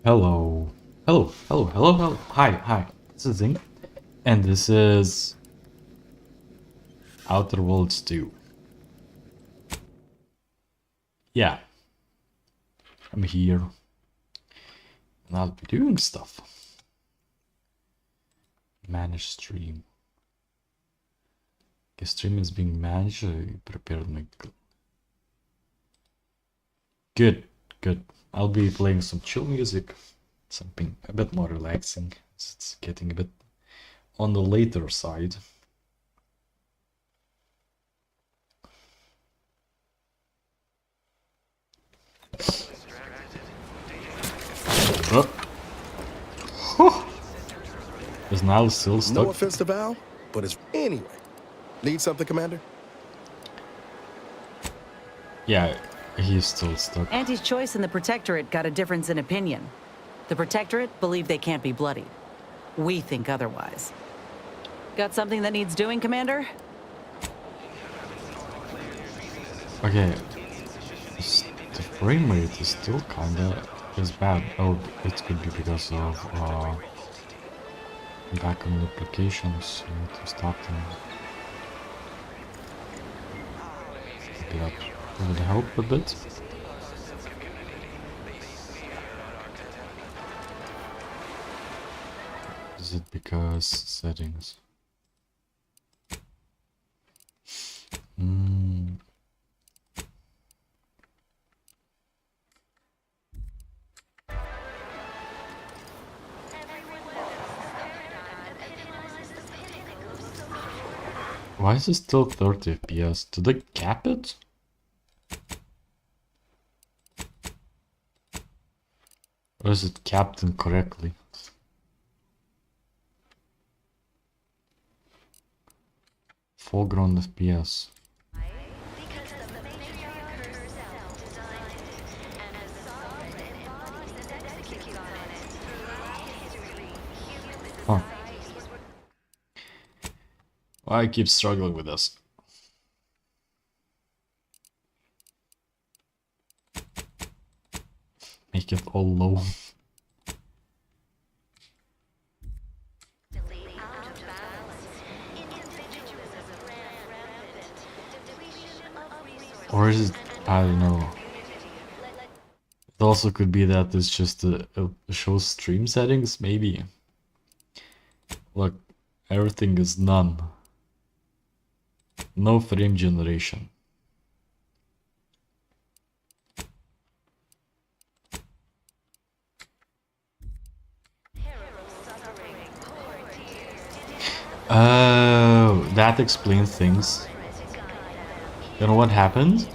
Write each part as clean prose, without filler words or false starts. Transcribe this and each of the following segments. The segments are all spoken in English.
Hello. Hello, hello, hello, hello. Hi. This is Zing. And this is Outer Worlds 2. Yeah, I'm here. And I'll be doing stuff. Manage stream. Okay, stream is being managed. I prepared my... Good. I'll be playing some chill music. Something a bit more relaxing. It's getting a bit on the later side. Is Niall still stuck? No offense to Val, but it's anyway. Need something, Commander? Yeah, he's still stuck. Auntie's Choice and the Protectorate got a difference in opinion. The Protectorate believe they can't be bloodied. We think otherwise. Got something that needs doing, Commander? Okay, the frame rate is still kinda bad. Oh, it could be because of backend applications. You need to stop them. Maybe that would help a bit. Is it because settings? Why is it still 30 FPS? Did they cap it? Or is it capped incorrectly? Foreground FPS. Huh. Why I keep struggling with this? Make it all low. Or is it, I don't know. It also could be that it's just a shows stream settings, maybe. Look, everything is none. No frame generation. Oh, that explains things. You know what happened?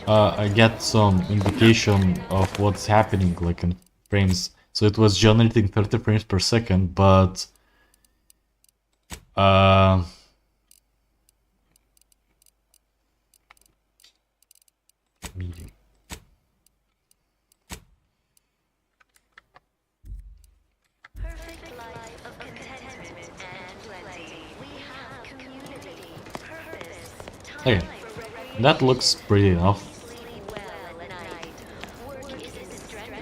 I get some indication of what's happening, like in frames. So it was generating 30 frames per second, but medium. Okay, that looks pretty enough.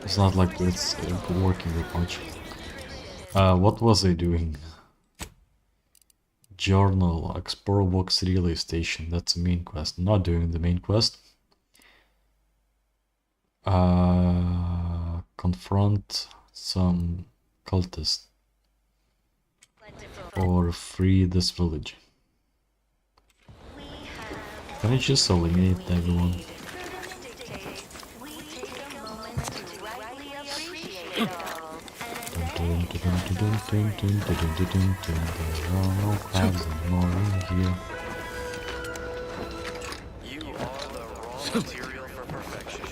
It's not like it's working that much. What was I doing? Journal, Explore Box Relay Station, that's the main quest. Not doing the main quest. Confront some cultists. Or free this village. Can I just eliminate everyone? There are no crabs anymore in here. You are the raw material for perfection.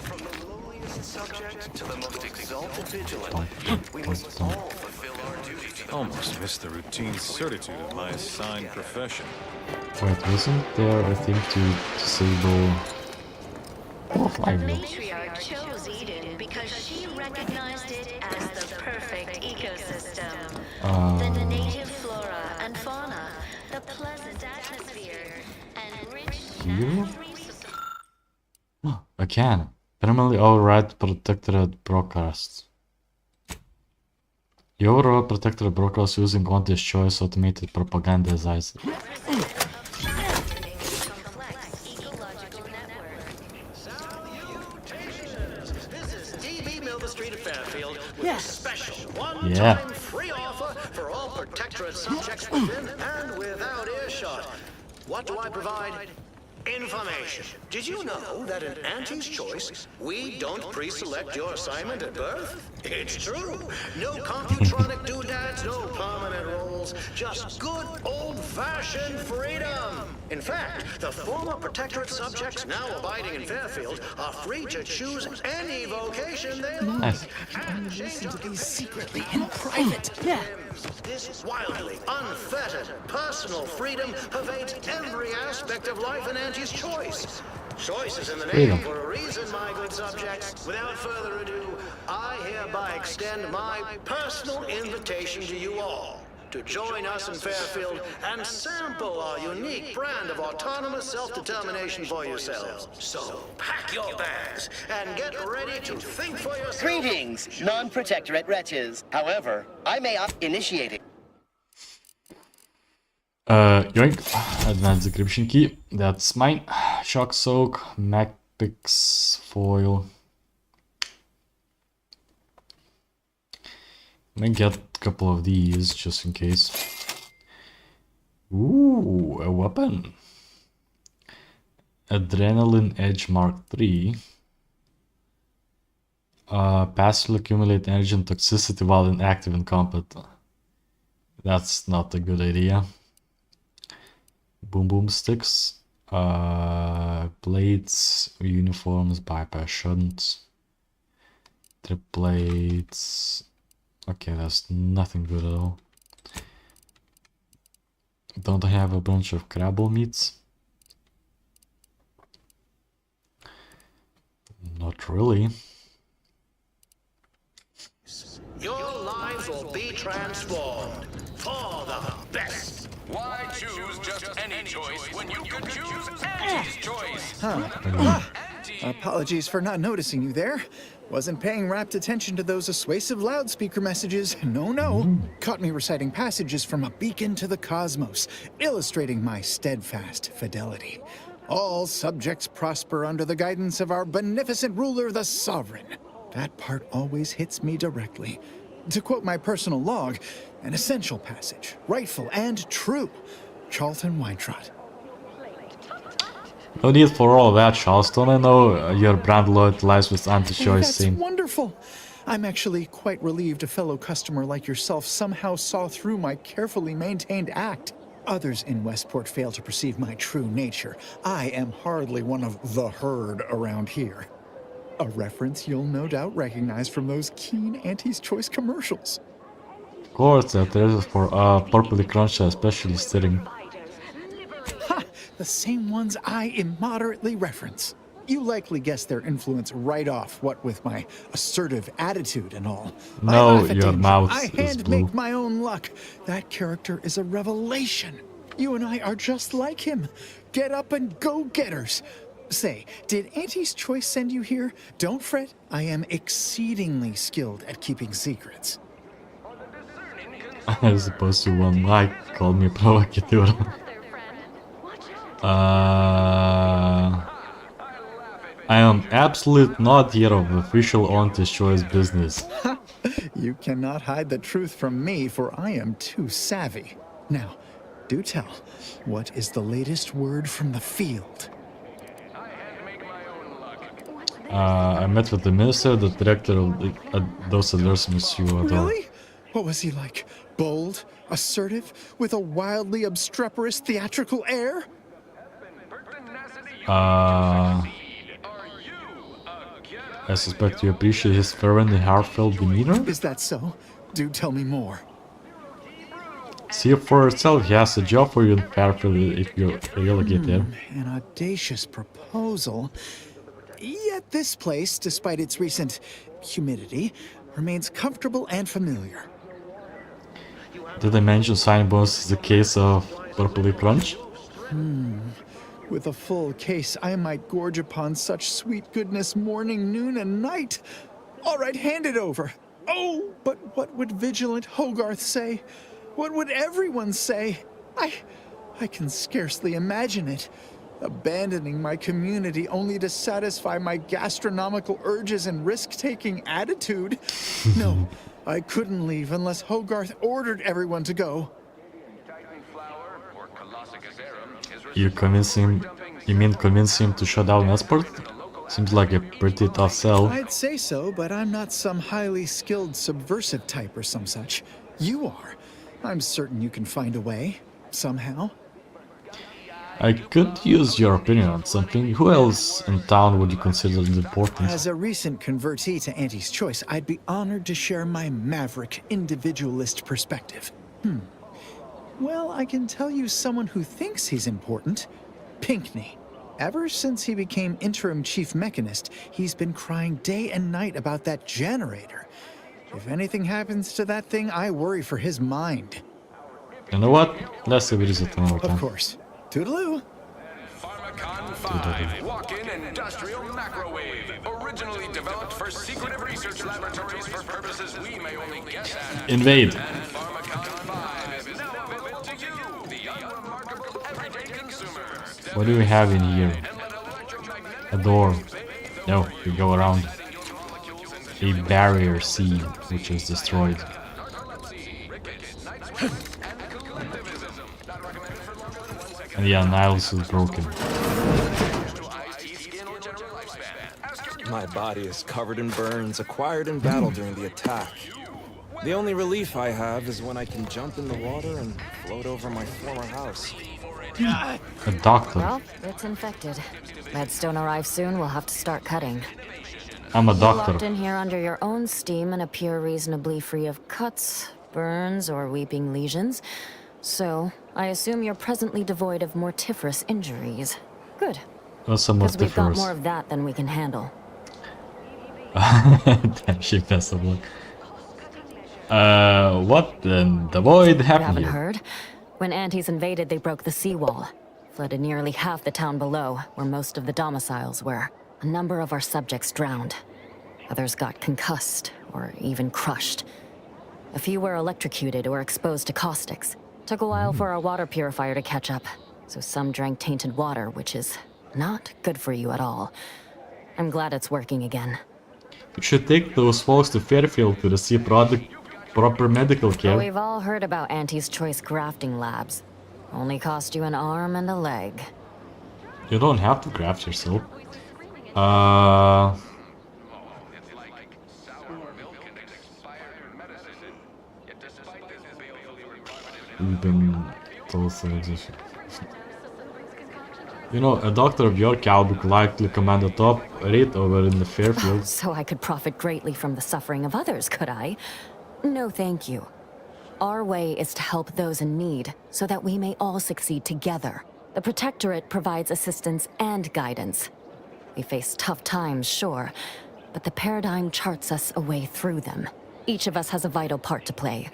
From the lowliest subject to the most exalted vigilant, we must all fulfill our duty to Almost missed the routine certitude of my assigned profession. Wait, wasn't there a thing to disable... Oh, flywheel. Matriarch chose Eden because she recognized it as the perfect ecosystem. The native flora and fauna, the pleasant atmosphere, and rich Here? natural resources. A can. Permanently override Protectorate broadcasts. You override Protectorate broadcasts using Auntie's Choice automated propaganda as I said. This is DB Milva Street of Fairfield with Yeah. a special Yeah. one-time free offer for all Protectorate subjects within and without earshot. What do I provide? Information. Did you know that in Auntie's Choice, we don't pre-select your assignment at birth? It's true. No computronic doodads, no permanent roles, just good old-fashioned freedom. In fact, the former Protectorate subjects now abiding in Fairfield are free to choose any vocation they like. Nice. And change up These secretly in private. Yeah. this wildly unfettered personal freedom pervades every aspect of life in Auntie's Choice. Choice is in the name Freedom. for a reason, my good subjects. Without further ado, I hereby extend my personal invitation to you all to join us in Fairfield and sample our unique brand of autonomous self-determination for yourselves. So pack your bags and get ready to think for yourselves. Greetings, non-protectorate wretches. However, I may initiate it. Yoink. Advanced decryption key. That's mine. Shock soak. Macpix foil. Let me get a couple of these just in case. Ooh, a weapon. Adrenaline Edge Mark III. Passively accumulate energy and toxicity while inactive in combat. That's not a good idea. Boom boom sticks. Blades, uniforms, bypass shunts. Trip blades. Okay, that's nothing good at all. Don't I have a bunch of crabble meats? Not really. Your lives will be transformed for the best. Why choose just any choice when you could choose Auntie's Choice? Apologies for not noticing you there. Wasn't paying rapt attention to those assuasive loudspeaker messages. No. Caught me reciting passages from a beacon to the cosmos, illustrating my steadfast fidelity. All subjects prosper under the guidance of our beneficent ruler, the Sovereign. That part always hits me directly. To quote my personal log, an essential passage, rightful and true. Charlton Weintraut. No need for all that, Charleston. I know your brand loyalty lies with anti-choice That's scene. wonderful. I'm actually quite relieved a fellow customer like yourself somehow saw through my carefully maintained act. Others in Westport fail to perceive my true nature. I am hardly one of the herd around here. A reference you'll no doubt recognize from those keen Auntie's Choice commercials. Of course, that is for Purpley Crunch, especially stirring. Ha! The same ones I immoderately reference. You likely guessed their influence right off, what with my assertive attitude and all. I No, laugh at your danger. mouth I is hand blue. make my own luck. That character is a revelation. You and I are just like him. Get up and go-getters. Say, did Auntie's Choice send you here? Don't fret. I am exceedingly skilled at keeping secrets. As opposed to one Mike called me provocateur. I am absolute not here of official Auntie's Choice business. You cannot hide the truth from me, for I am too savvy. Now, do tell, what is the latest word from the field? I met with the minister, the director of those advertisements you adore. Really? What was he like? Bold? Assertive? With a wildly obstreperous theatrical air? I suspect you appreciate his fervent and heartfelt demeanor? Is that so? Do tell me more. See for yourself, he has a job for you in Fairfield if you really get there. An audacious proposal. Yet this place, despite its recent humidity, remains comfortable and familiar. Did I mention sign bonus is the case of Purpley Crunch? With a full case, I might gorge upon such sweet goodness morning, noon, and night. All right, hand it over. Oh, but what would vigilant Hogarth say? What would everyone say? I can scarcely imagine it. Abandoning my community only to satisfy my gastronomical urges and risk-taking attitude. No, I couldn't leave unless Hogarth ordered everyone to go. You mean convince him to shut down Esport? Seems like a pretty tough sell. I'd say so, but I'm not some highly skilled subversive type or some such. You are. I'm certain you can find a way, somehow. I could use your opinion on something. Who else in town would you consider important? As a recent convertee to Auntie's Choice, I'd be honored to share my maverick, individualist perspective. Well, I can tell you someone who thinks he's important. Pinkney. Ever since he became interim chief mechanist, he's been crying day and night about that generator. If anything happens to that thing, I worry for his mind. You know what? Let's see what is it another time. Of course. Toodaloo. Pharmacon 5, walk-in industrial microwave. Originally developed for secretive research laboratories for purposes we may only guess at. Invade. And Pharmacon 5 is now available to you, the unremarkable everyday consumer. What do we have in here? A door. No, we go around. A barrier C, which is destroyed. And yeah, Niles is broken. My body is covered in burns acquired in battle during the attack. The only relief I have is when I can jump in the water and float over my former house. A doctor. Well, it's infected. Redstone arrives soon, we'll have to start cutting. I'm a You're doctor. locked in here under your own steam and appear reasonably free of cuts, burns, or weeping lesions. So, I assume you're presently devoid of mortiferous injuries. Good. What's a Because we've got mortiferous? more of that than we can handle. Damn, she best of luck. What in the void You happened haven't here? heard? When Antes invaded, they broke the seawall. Flooded nearly half the town below, where most of the domiciles were. A number of our subjects drowned. Others got concussed, or even crushed. A few were electrocuted or exposed to caustics. Took a while for our water purifier to catch up, so some drank tainted water, which is not good for you at all. I'm glad it's working again. You should take those folks to Fairfield to receive proper medical care. We've all heard about Auntie's Choice grafting labs. Only cost you an arm and a leg. You don't have to graft yourself. You know, a doctor of your caliber could likely command a top rate over in the Fairfield. So I could profit greatly from the suffering of others, could I? No, thank you. Our way is to help those in need, so that we may all succeed together. The Protectorate provides assistance and guidance. We face tough times, sure, but the Paradigm charts us a way through them. Each of us has a vital part to play.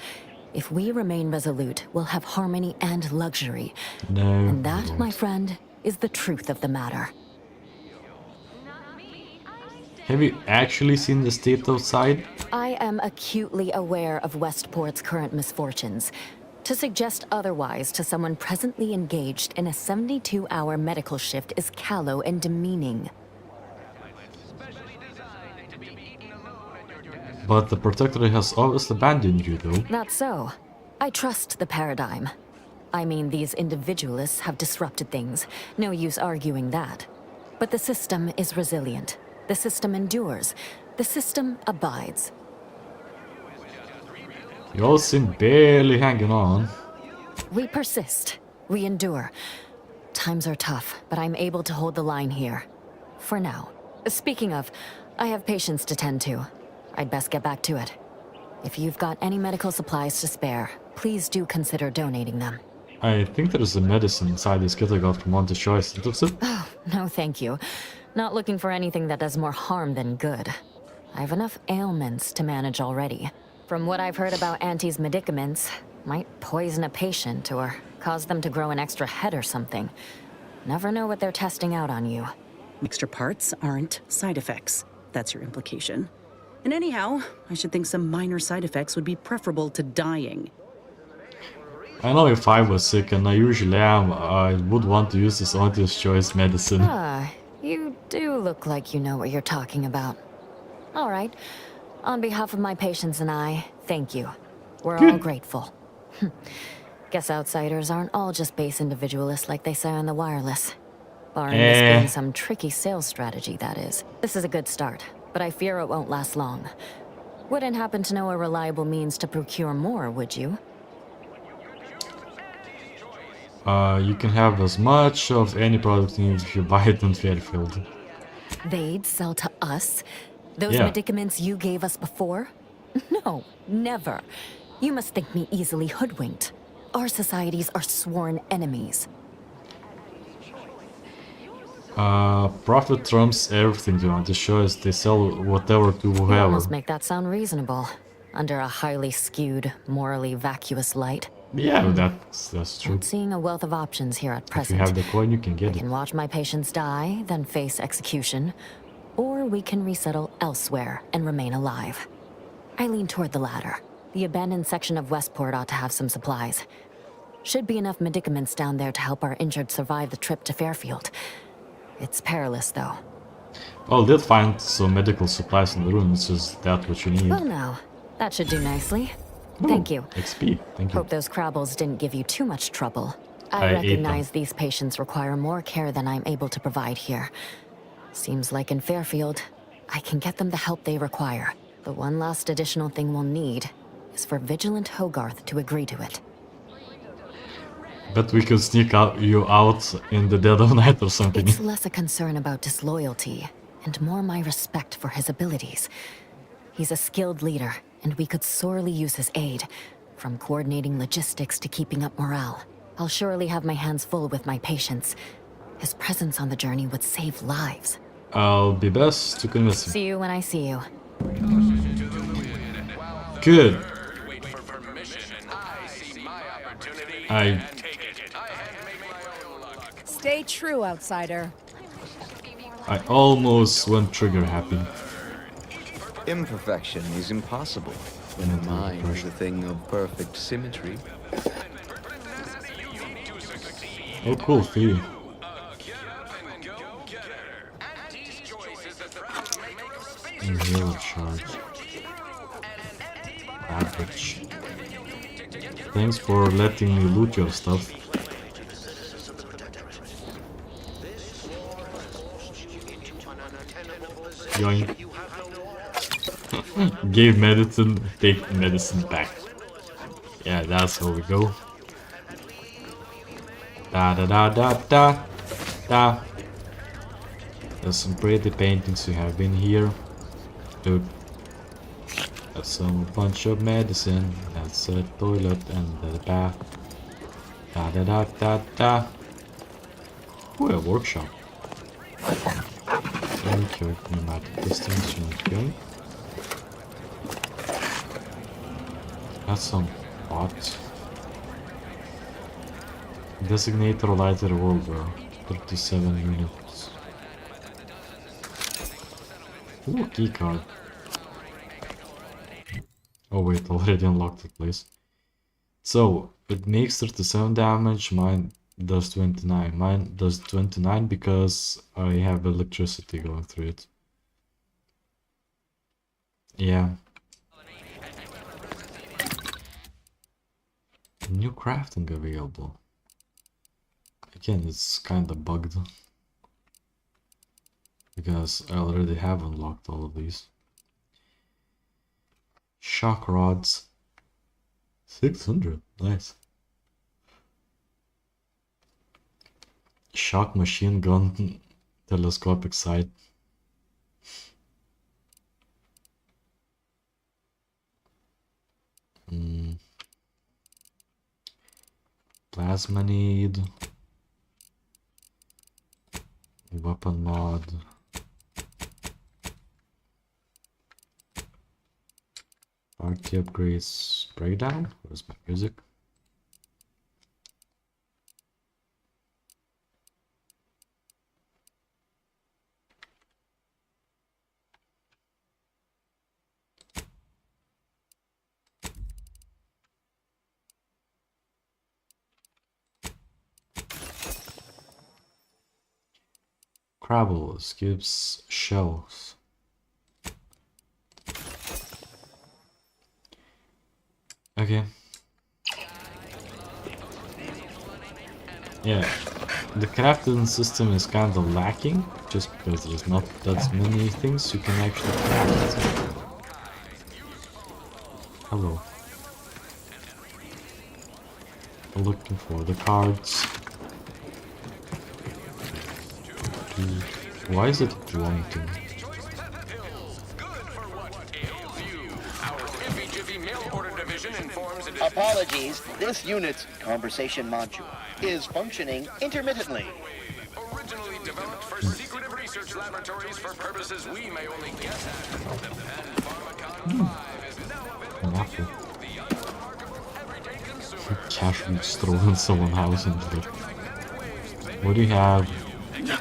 If we remain resolute, we'll have harmony and luxury. No. And that, my friend, is the truth of the matter. Have you actually seen the state outside? I am acutely aware of Westport's current misfortunes. To suggest otherwise to someone presently engaged in a 72-hour medical shift is callow and demeaning. But the Protectorate has obviously abandoned you, though. Not so. I trust the Paradigm. I mean, these individualists have disrupted things. No use arguing that. But the system is resilient. The system endures. The system abides. You all seem barely hanging on. We persist. We endure. Times are tough, but I'm able to hold the line here. For now. Speaking of, I have patients to tend to. I'd best get back to it. If you've got any medical supplies to spare, please do consider donating them. I think there's a medicine inside this kit I got from Auntie's Choice. Oh, no thank you. Not looking for anything that does more harm than good. I have enough ailments to manage already. From what I've heard about Auntie's medicaments, might poison a patient or cause them to grow an extra head or something. Never know what they're testing out on you. Extra parts aren't side effects. That's your implication. And anyhow, I should think some minor side effects would be preferable to dying. I know if I was sick, and I usually am, I would want to use this Auntie's Choice medicine. Ah, you do look like you know what you're talking about. All right. On behalf of my patients and I, thank you. We're all grateful. Guess outsiders aren't all just base individualists like they say on the wireless. Barring this being some tricky sales strategy, that is. This is a good start, but I fear it won't last long. Wouldn't happen to know a reliable means to procure more, would you? You can have as much of any product you need if you buy it in Fairfield. They'd sell to us? Those medicaments you gave us before? No, never. You must think me easily hoodwinked. Our societies are sworn enemies. Profit trumps everything to Auntie Choice. They sell whatever to You whoever. almost make that sound reasonable. Under a highly skewed, morally vacuous light. Yeah, that's true. Not seeing a wealth of options here at If you present. have the coin, you can I get it. can watch my patients die, then face execution. Or we can resettle elsewhere and remain alive. I lean toward the latter. The abandoned section of Westport ought to have some supplies. Should be enough medicaments down there to help our injured survive the trip to Fairfield. It's perilous, though. Well, did find some medical supplies in the ruins. Is that what you need? Well, now, that should do nicely. Thank you. XP, thank you. Hope those Crabbles didn't give you too much trouble. I I ate recognize these patients require more care than I'm able to provide here. Seems like in Fairfield, I can get them the help they require. The one last additional thing we'll need is for Vigilant Hogarth to agree to it. Bet we could sneak you out in the dead of night or something. It's less a concern about disloyalty, and more my respect for his abilities. He's a skilled leader, and we could sorely use his aid, from coordinating logistics to keeping up morale. I'll surely have my hands full with my patients. His presence on the journey would save lives. I'll be best to convince him. See you when I see you. Good. Stay true, outsider. I almost went trigger happy. Imperfection is impossible when the mind is a thing of perfect symmetry. Oh, cool, Fee. Inhaler charge. Average. Thanks for letting me loot your stuff. Yoink. Gave medicine, take medicine back. Yeah, that's how we go. Da da da da da da. There's some pretty paintings you have in here. Dude. That's some bunch of medicine. That's a toilet and a bath. Da da da da da. Ooh, a workshop. Okay, pneumatic pistons, okay. That's some pots. Designator light revolver. 37 minutes. Ooh, keycard. Oh wait, already unlocked the place. So, it makes 37 damage, mine does 29. Mine does 29 because I have electricity going through it. Yeah. New crafting available. Again, it's kinda bugged. Because I already have unlocked all of these. Shock rods. 600, nice. Shock machine gun, telescopic sight. Plasma need. Weapon mod. Party upgrades. Breakdown? Where's my music? Crabble skips shells. Okay. Yeah, the crafting system is kind of lacking, just because there's not that many things you can actually craft. Hello. Looking for the cards. Why is it wanting? Apologies, this unit's conversation module is functioning intermittently. Originally developed for secretive research laboratories for purposes we may only guess at. The Pan Pharmacon 5 is now available. An apple. Cash just throw in someone's house and like, what do you have?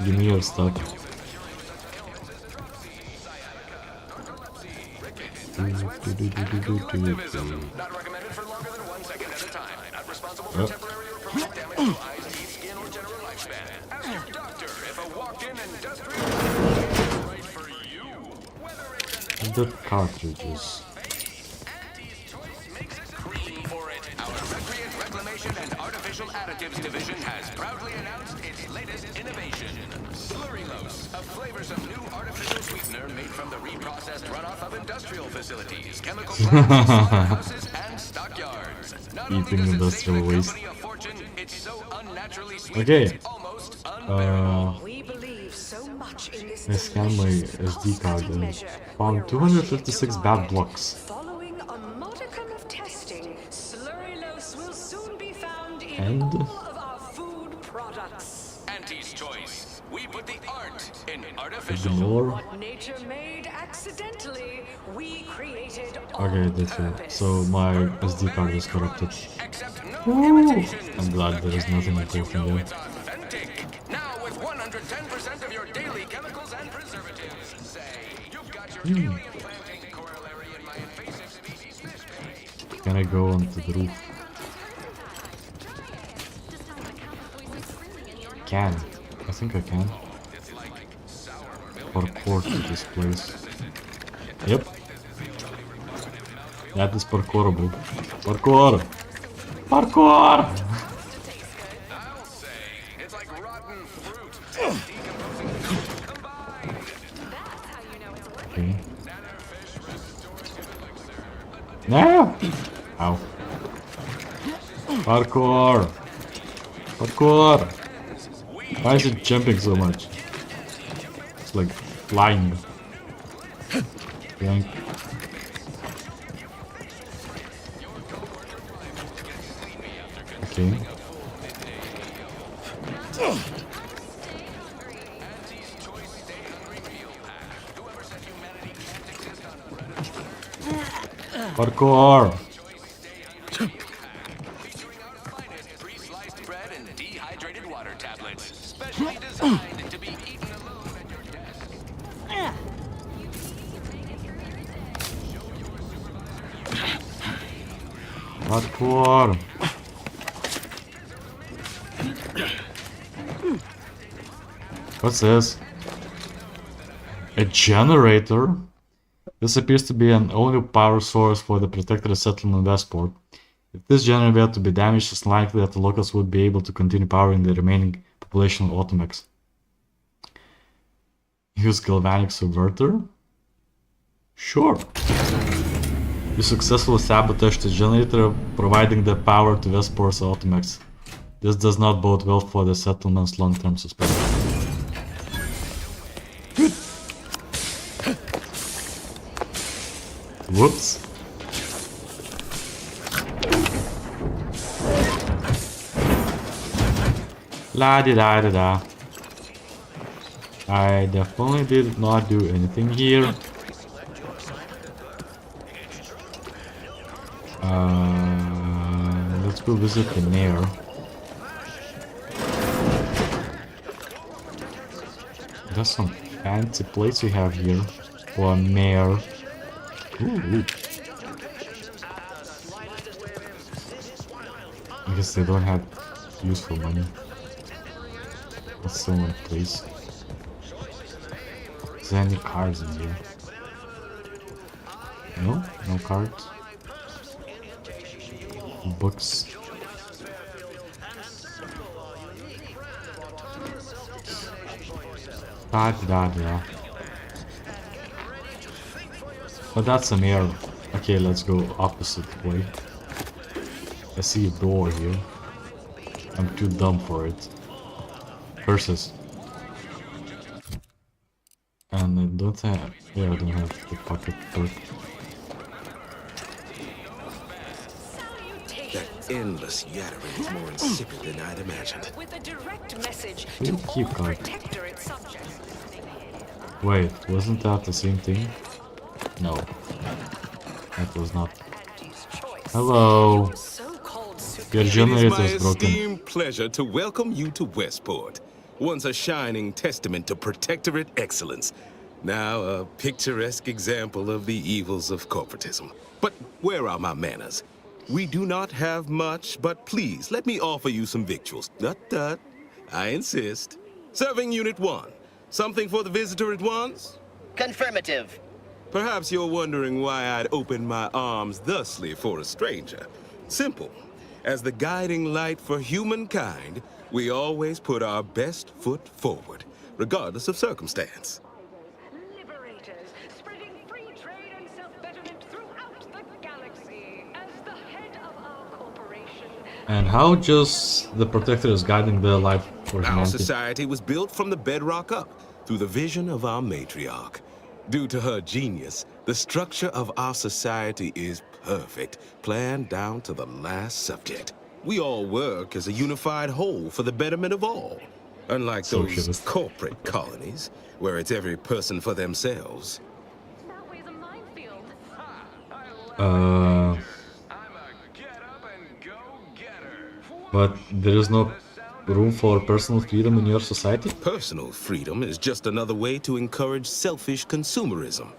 Give me your stuff. Not recommended for longer than 1 second at a time. Not responsible for temporary or permanent damage to eyes, teeth, skin, or general lifespan. Ask your doctor if a walk-in industrial is right for you. The cartridges. Our Recreant Reclamation and Artificial Additives Division has proudly announced its latest innovation. Slurrylose, a flavorsome new artificial sweetener made from the reprocessed runoff of industrial facilities, chemical plants, slaughterhouses, and stockyards. Not only does it save the company a fortune, it's so unnaturally sweet, Okay. it's almost unbearable. I scanned my SD card and found 256 bad blocks. Following a modicum of testing, Slurrylose will soon be found in And all of our food products. Auntie's Choice. We put the art in artificial. ignore. What nature made accidentally, we created on Okay, that's it. purpose. So my SD card is corrupted. Except no Woo! imitations. I'm glad there is nothing Let you important know there. it's authentic. Now with 110% of your daily chemicals and preservatives. Say, you've got your alien planting corollary in my invasive species fish bait. Can I go onto the roof? Can. I think I can. Parkour to this place. Yep. That is parkourable. Parkour! Parkour! I'll say, it's like rotten fruit. Decomposing combined. Okay. No! Ow. Parkour! Parkour! Why is it jumping so much? It's like flying. Yoink. Okay. Parkour! Featuring our finest pre-sliced bread and dehydrated water tablets, specially designed to be eaten alone at your desk. Parkour! What's this? A generator? This appears to be an only power source for the protected settlement Westport. If this generator were to be damaged, it's likely that the locals would be able to continue powering the remaining population of Automex. Use galvanic subverter? Sure. You successfully sabotaged the generator, providing the power to Westport's Automex. This does not bode well for the settlement's long-term suspension. Whoops. La di da da da. I definitely did not do anything here. Let's go visit the mayor. There's some fancy plates we have here for a mayor. Ooh. I guess they don't have useful money. Let's someone please. Is there any cards in here? No? No cards? Books. Da. But that's an air. Okay, let's go opposite way. I see a door here. I'm too dumb for it. Curses. And I don't have... Yeah, I don't have the pocket book. That endless yattering is more insipid than I'd imagined. With a direct message Who to did keep all card? Protectorate subjects. Wait, wasn't that the same thing? No. That was not. Hello. Your generator It is is my broken. esteemed pleasure to welcome you to Westport, once a shining testament to Protectorate excellence, now a picturesque example of the evils of corporatism. But where are my manners? We do not have much, but please let me offer you some victuals. Tut. I insist. Serving Unit 1. Something for the visitor at once? Confirmative. Perhaps you're wondering why I'd open my arms thusly for a stranger. Simple. As the guiding light for humankind, we always put our best foot forward, regardless of circumstance. Liberators, spreading free trade and self-betterment throughout the galaxy. As the head of our corporation, And how just the Protector is guiding the light for Our humanity? society was built from the bedrock up, through the vision of our matriarch. Due to her genius, the structure of our society is perfect, planned down to the last subject. We all work as a unified whole for the betterment of all. Unlike those Socialist. corporate colonies, where it's every person for themselves. But there is no room for personal freedom in your society? Personal freedom is just another way to encourage selfish consumerism.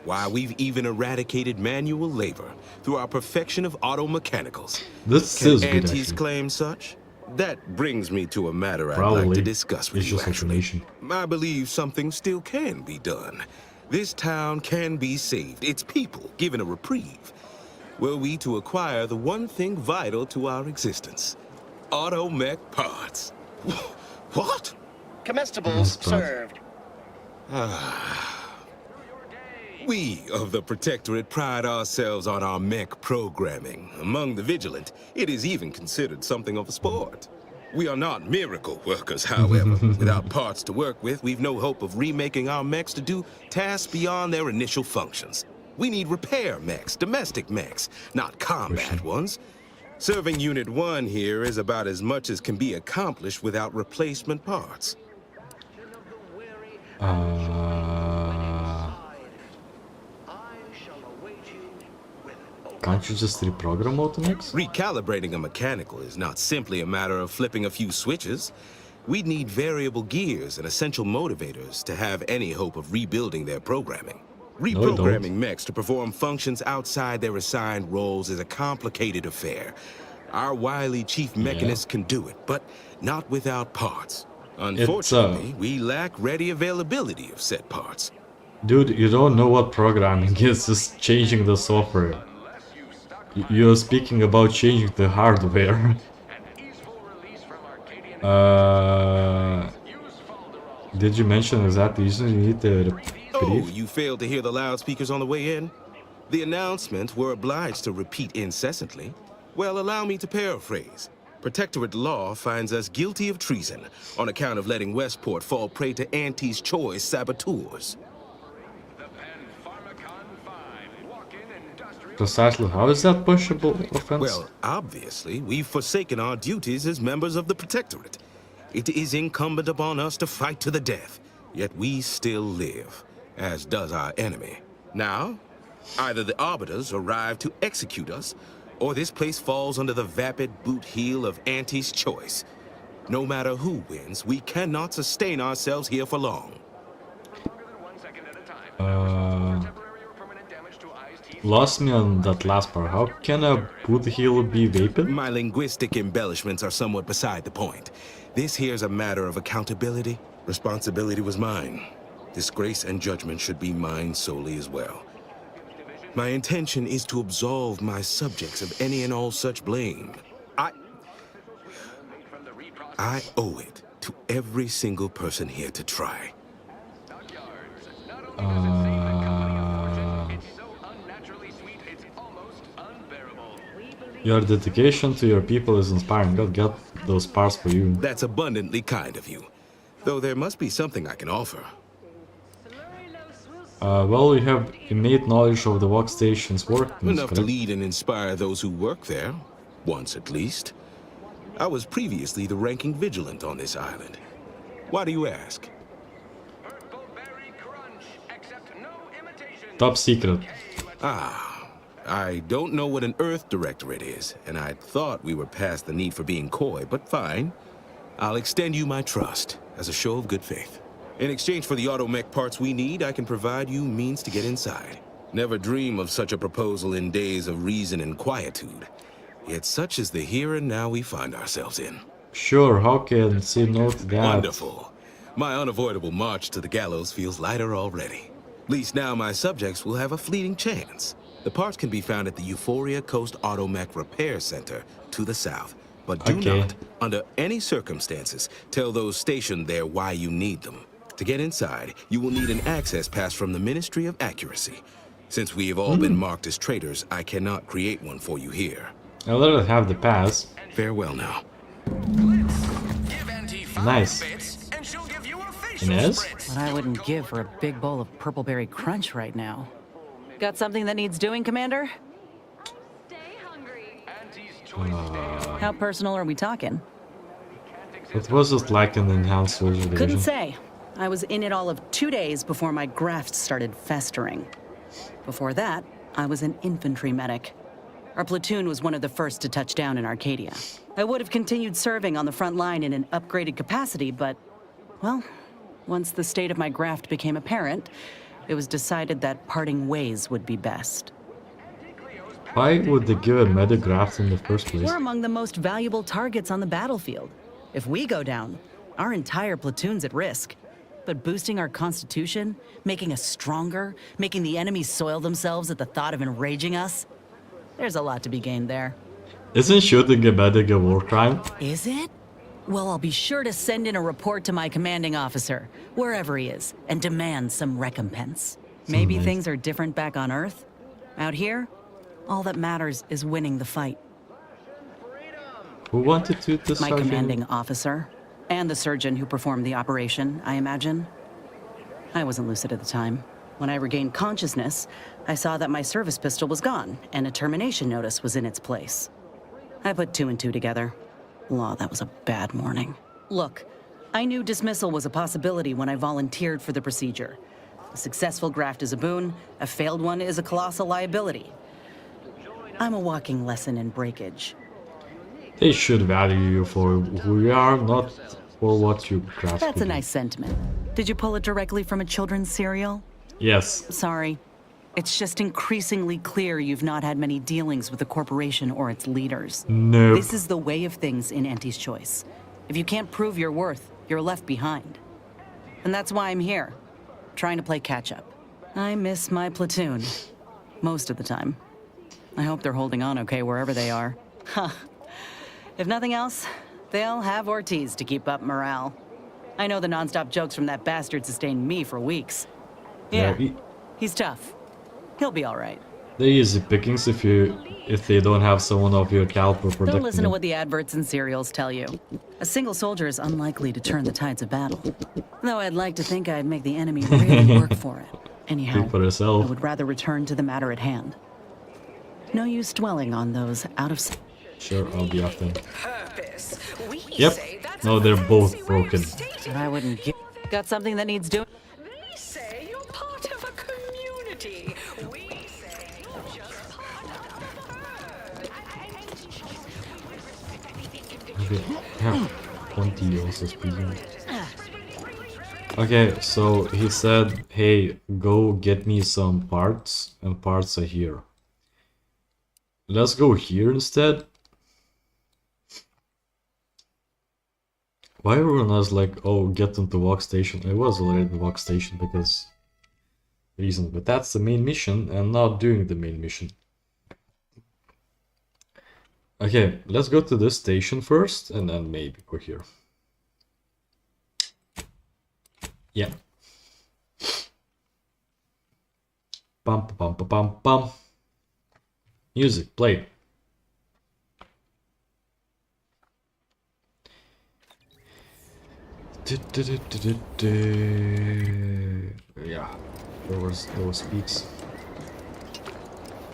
Why, we've even eradicated manual labor through our perfection of auto mechanicals. This Can is good, aunties actually. claim such? That brings me to a matter I'd like Probably. to discuss with It's you, just actually. automation. I believe something still can be done. This town can be saved, its people given a reprieve. Were we to acquire the one thing vital to our existence, auto mech parts. What? Comestibles served. We of the Protectorate pride ourselves on our mech programming. Among the vigilant, it is even considered something of a sport. We are not miracle workers, however. Without parts to work with, we've no hope of remaking our mechs to do tasks beyond their initial functions. We need repair mechs, domestic mechs, not combat ones. Serving Unit 1 here is about as much as can be accomplished without replacement parts. Can't you just reprogram Automex? Recalibrating a mechanical is not simply a matter of flipping a few switches. We'd need variable gears and essential motivators to have any hope of rebuilding their programming. Reprogramming mechs to perform functions outside their assigned roles is a complicated affair. Our wily chief mechanist can do it, but not without parts. Unfortunately, we lack ready availability of said parts. Dude, you don't know what programming is, just changing the software. You're speaking about changing the hardware. Did you mention exactly you need the Oh, you failed to hear the loudspeakers on the way in? The announcements were obliged to repeat incessantly. Well, allow me to paraphrase. Protectorate law finds us guilty of treason on account of letting Westport fall prey to Auntie's Choice saboteurs. Precisely, how is that pushable offense? Well, obviously, we've forsaken our duties as members of the Protectorate. It is incumbent upon us to fight to the death, yet we still live, as does our enemy. Now, either the Arbiters arrive to execute us, or this place falls under the vapid boot heel of Auntie's Choice. No matter who wins, we cannot sustain ourselves here for long. Lost me on that last part. How can a boot heel be vapid? My linguistic embellishments are somewhat beside the point. This here's a matter of accountability. Responsibility was mine. disgrace and judgment should be mine solely as well. My intention is to absolve my subjects of any and all such blame. I owe it to every single person here to try. Your dedication to your people is inspiring. God got those parts for you. That's abundantly kind of you. Though there must be something I can offer. Well, you have innate knowledge of the workstation's workings. Enough to lead and inspire those who work there. Once at least. I was previously the ranking vigilant on this island. Why do you ask? Top secret. I don't know what an Earth Directorate is, and I thought we were past the need for being coy, but fine. I'll extend you my trust as a show of good faith. In exchange for the automech parts we need, I can provide you means to get inside. Never dream of such a proposal in days of reason and quietude. Yet such is the here and now we find ourselves in. Sure, how can say no to that? Wonderful. My unavoidable march to the gallows feels lighter already. At least now my subjects will have a fleeting chance. The parts can be found at the Euphoria Coast Automech Repair Center to the south. But do not, under any circumstances, tell those stationed there why you need them. To get inside, you will need an access pass from the Ministry of Accuracy. Since we have all been marked as traitors, I cannot create one for you here. I'll let it have the pass. Farewell now. Nice. Inez? What I wouldn't give for a big bowl of purpleberry crunch right now. Got something that needs doing, Commander? How personal are we talking? What was it like in the enhanced soldier division? Couldn't say. I was in it all of 2 days before my graft started festering. Before that, I was an infantry medic. Our platoon was one of the first to touch down in Arcadia. I would have continued serving on the front line in an upgraded capacity, but, well, once the state of my graft became apparent, it was decided that parting ways would be best. Why would they give a medic graft in the first place? We're among the most valuable targets on the battlefield. If we go down, our entire platoon's at risk. But boosting our constitution, making us stronger, making the enemy soil themselves at the thought of enraging us, there's a lot to be gained there. Isn't shooting a medic a war crime? Is it? Well, I'll be sure to send in a report to my commanding officer, wherever he is, and demand some recompense. Maybe things are different back on Earth. Out here, all that matters is winning the fight. Who wanted to the My sergeant? commanding officer, and the surgeon who performed the operation, I imagine. I wasn't lucid at the time. When I regained consciousness, I saw that my service pistol was gone, and a termination notice was in its place. I put 2 and 2 together. Law, that was a bad morning. Look, I knew dismissal was a possibility when I volunteered for the procedure. A successful graft is a boon, a failed one is a colossal liability. I'm a walking lesson in breakage. They should value you for who you are, not for what you craft. That's a nice sentiment. Did you pull it directly from a children's serial? Yes. Sorry. It's just increasingly clear you've not had many dealings with the corporation or its leaders. Nope. This is the way of things in Auntie's Choice. If you can't prove your worth, you're left behind. And that's why I'm here, trying to play catch-up. I miss my platoon. Most of the time. I hope they're holding on okay wherever they are. Huh. If nothing else, they'll have Ortiz to keep up morale. I know the non-stop jokes from that bastard sustained me for weeks. Yeah, he's tough. He'll be all right. They're easy pickings if they don't have someone of your caliber protecting Don't listen to them. what the adverts and serials tell you. A single soldier is unlikely to turn the tides of battle. Though I'd like to think I'd make the enemy really work for it. Anyhow, Speak for yourself. I would rather return to the matter at hand. No use dwelling on those out of... Sure, I'll be off then. Yep. No, they're both broken. But I wouldn't give... Got something that needs doing? They say you're part of a community. We say you're just part of Okay, yeah, 20 also speaking. Okay, so he said, hey, go get me some parts, and parts are here. Let's go here instead. Why everyone was like, oh, get into Walk Station? I was already in Walk Station because reason, but that's the main mission and not doing the main mission. Okay, let's go to this station first and then maybe go here. Yeah. Bum bum bum bum bum. Music, play. Yeah, there was peaks.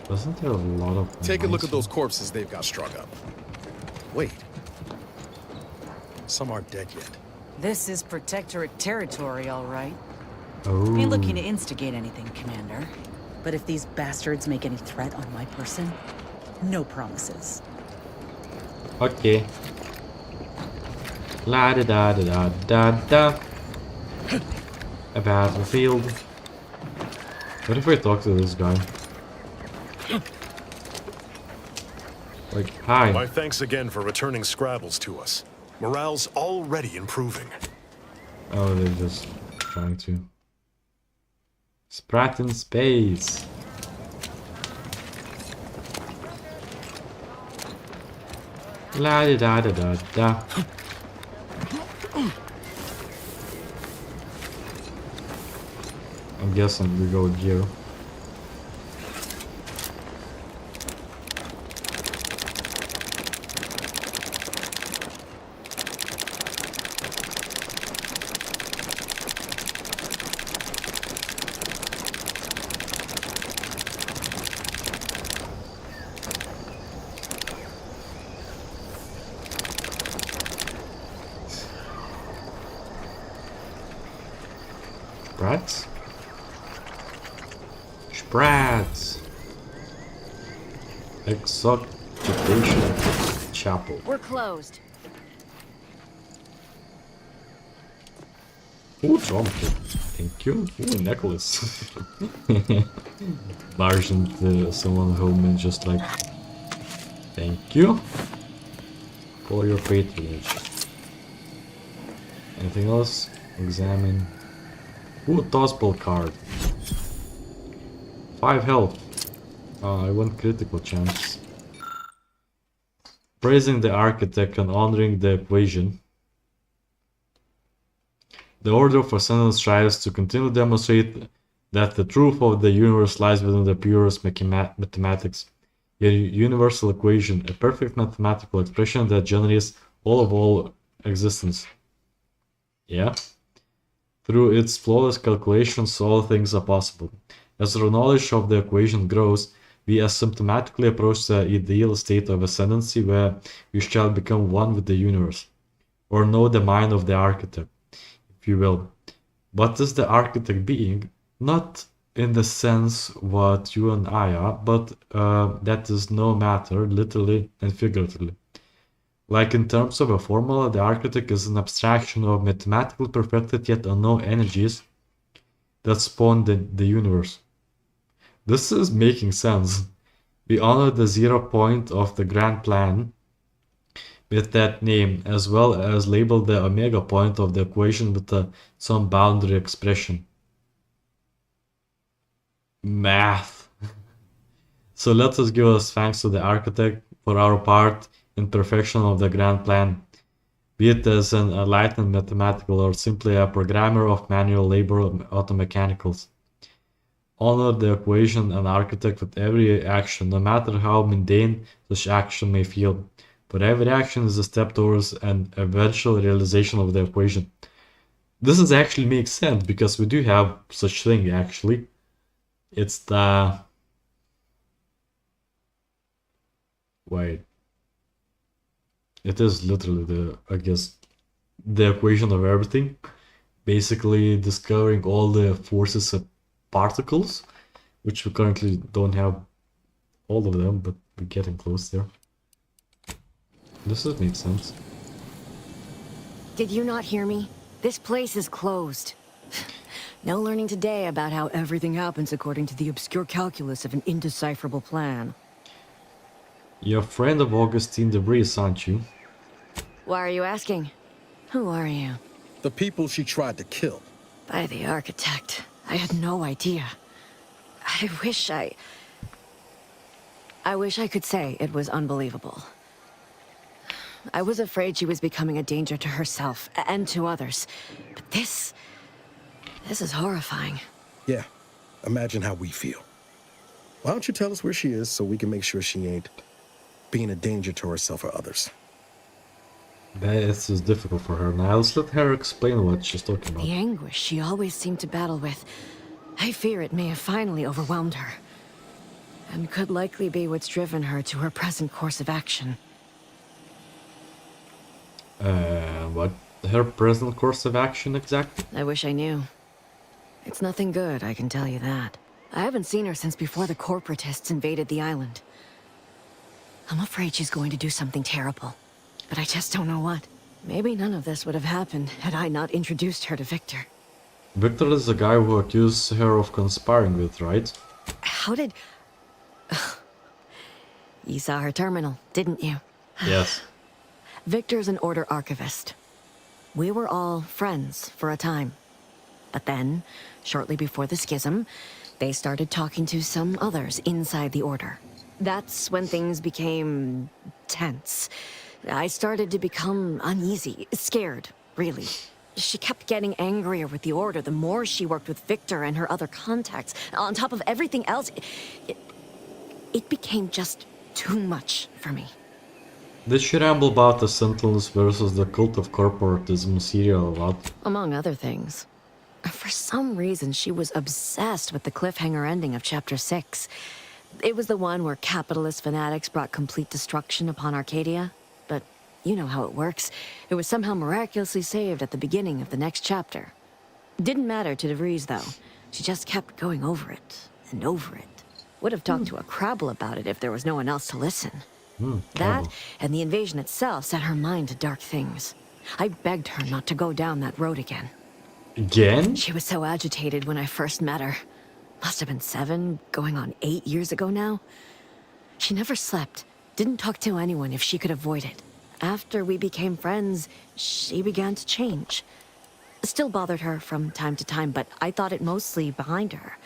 Wasn't there a lot of... Take a look at those corpses they've got strung up. Wait. Some aren't dead yet. This is Protectorate territory, all right. Oh. Ain't looking to instigate anything, Commander. But if these bastards make any threat on my person, no promises. Okay. La da da da da da. A battlefield. What if I talk to this guy? Like, hi. My thanks again for returning Scrabbles to us. Morale's already improving. Oh, they're just trying to. Sprat in space. La da da da da da. I'm guessing we go here. Sprats? Sprats! Exoculation Chapel. We're closed. Ooh, trumpet. Thank you. Ooh, necklace. Barge into someone home and just like... Thank you for your patronage. Anything else? Examine. Ooh, tossball card. 5 health. I want critical chance. Praising the architect and honoring the equation. The Order of Ascendant strives to continue to demonstrate that the truth of the universe lies within the purest mathematics. A universal equation, a perfect mathematical expression that generates all existence. Yeah? Through its flawless calculations, all things are possible. As our knowledge of the equation grows, we asymptomatically approach the ideal state of ascendancy where we shall become one with the universe, or know the mind of the architect, if you will. What is the architect being? Not in the sense what you and I are, but that is no matter, literally and figuratively. Like in terms of a formula, the architect is an abstraction of mathematically perfected yet unknown energies that spawn the universe. This is making sense. We honor the 0 point of the grand plan with that name, as well as label the omega point of the equation with some boundary expression. Math. So let us give us thanks to the architect for our part in perfection of the grand plan, be it as an enlightened mathematical or simply a programmer of manual labor automechanicals. Honor the equation and architect with every action, no matter how mundane such action may feel. For every action is a step towards an eventual realization of the equation. This is actually makes sense because we do have such thing actually. It's the... Wait. It is literally the, I guess, the equation of everything. Basically discovering all the forces of particles, which we currently don't have all of them, but we're getting close there. This does make sense. Did you not hear me? This place is closed. No learning today about how everything happens according to the obscure calculus of an indecipherable plan. You're a friend of Augustine de Vries, aren't you? Why are you asking? Who are you? The people she tried to kill. By the architect. I had no idea. I wish I could say it was unbelievable. I was afraid she was becoming a danger to herself and to others. But this is horrifying. Yeah, imagine how we feel. Why don't you tell us where she is so we can make sure she ain't being a danger to herself or others? This is difficult for her. Now let's let her explain what she's talking about. The anguish she always seemed to battle with, I fear it may have finally overwhelmed her. And could likely be what's driven her to her present course of action. What her present course of action exactly? I wish I knew. It's nothing good, I can tell you that. I haven't seen her since before the corporatists invaded the island. I'm afraid she's going to do something terrible. But I just don't know what. Maybe none of this would have happened had I not introduced her to Victor. Victor is the guy who accused her of conspiring with, right? How did... You saw her terminal, didn't you? Yes. Victor's an Order archivist. We were all friends for a time. But then, shortly before the schism, they started talking to some others inside the Order. That's when things became tense. I started to become uneasy, scared, really. She kept getting angrier with the Order the more she worked with Victor and her other contacts. On top of everything else, it became just too much for me. Did she ramble about the Sentinels versus the cult of corporatism serial a lot? Among other things. For some reason, she was obsessed with the cliffhanger ending of Chapter 6. It was the one where capitalist fanatics brought complete destruction upon Arcadia. But you know how it works. It was somehow miraculously saved at the beginning of the next chapter. Didn't matter to DeVries, though. She just kept going over it and over it. Would have talked to a Crabble about it if there was no one else to listen. That, and the invasion itself, set her mind to dark things. I begged her not to go down that road again. Again? She was so agitated when I first met her. Must have been 7, going on 8 years ago now. She never slept, didn't talk to anyone if she could avoid it. After we became friends, she began to change. Still bothered her from time to time, but I thought it mostly behind her.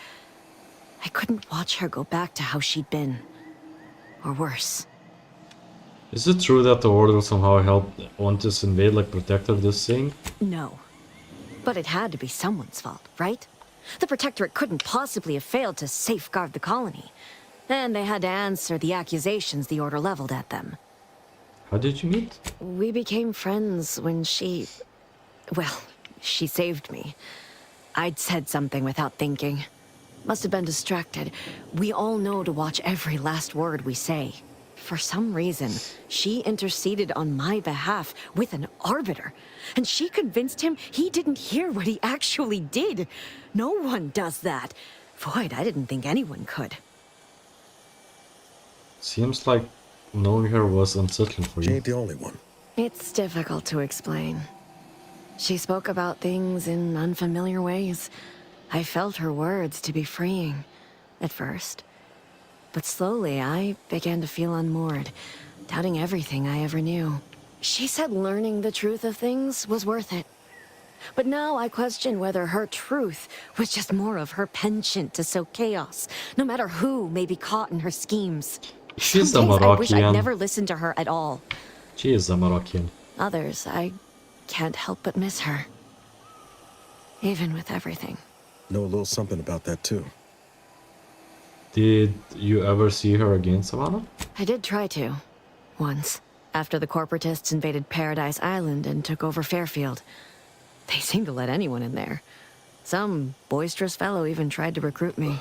I couldn't watch her go back to how she'd been. Or worse. Is it true that the Order somehow helped Ontis invade, like protected this thing? No. But it had to be someone's fault, right? The Protectorate couldn't possibly have failed to safeguard the colony. And they had to answer the accusations the Order leveled at them. How did you meet? We became friends when she... Well, she saved me. I'd said something without thinking. Must have been distracted. We all know to watch every last word we say. For some reason, she interceded on my behalf with an arbiter. And she convinced him he didn't hear what he actually did. No one does that. Void, I didn't think anyone could. Seems like knowing her was unsettling for you. She ain't the only one. It's difficult to explain. She spoke about things in unfamiliar ways. I felt her words to be freeing, at first. But slowly, I began to feel unmoored, doubting everything I ever knew. She said learning the truth of things was worth it. But now I question whether her truth was just more of her penchant to sow chaos, no matter who may be caught in her schemes. She's a Some days I wish I'd Moroccan. never listened to her at all. She is a Moroccan. Others, I can't help but miss her. Even with everything. Know a little something about that, too. Did you ever see her again, Savannah? I did try to. Once. After the corporatists invaded Paradise Island and took over Fairfield. They seemed to let anyone in there. Some boisterous fellow even tried to recruit me.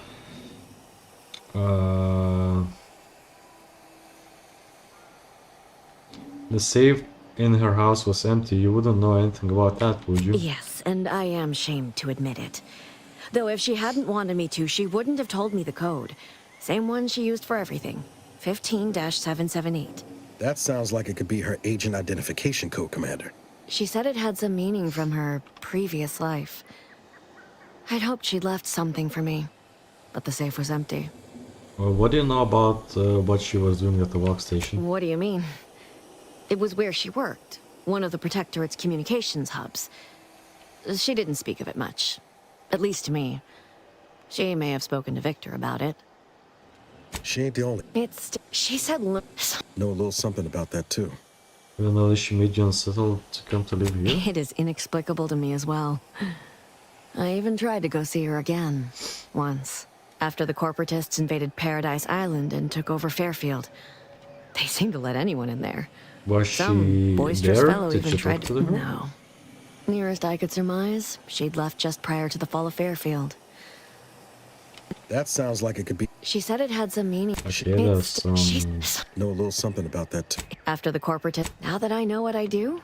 The safe in her house was empty. You wouldn't know anything about that, would you? Yes, and I am ashamed to admit it. Though if she hadn't wanted me to, she wouldn't have told me the code. Same one she used for everything. 15-778. That sounds like it could be her agent identification code, Commander. She said it had some meaning from her previous life. I'd hoped she'd left something for me, but the safe was empty. Well, what do you know about what she was doing at the workstation? What do you mean? It was where she worked. one of the Protectorate's communications hubs. She didn't speak of it much. At least to me. She may have spoken to Victor about it. She ain't the only. She said... Know a little something about that, too. Even though she made you unsettled to come to live here? It is inexplicable to me as well. I even tried to go see her again. Once. After the corporatists invaded Paradise Island and took over Fairfield. They seemed to let anyone in there. Was Some she boisterous there? fellow Did even she tried talk to... to them? No. Nearest I could surmise, she'd left just prior to the fall of Fairfield. That sounds like it could be. She said it had some meaning. Okay, that's Know a little something about that, too. After the corporate... Now that I know what I do...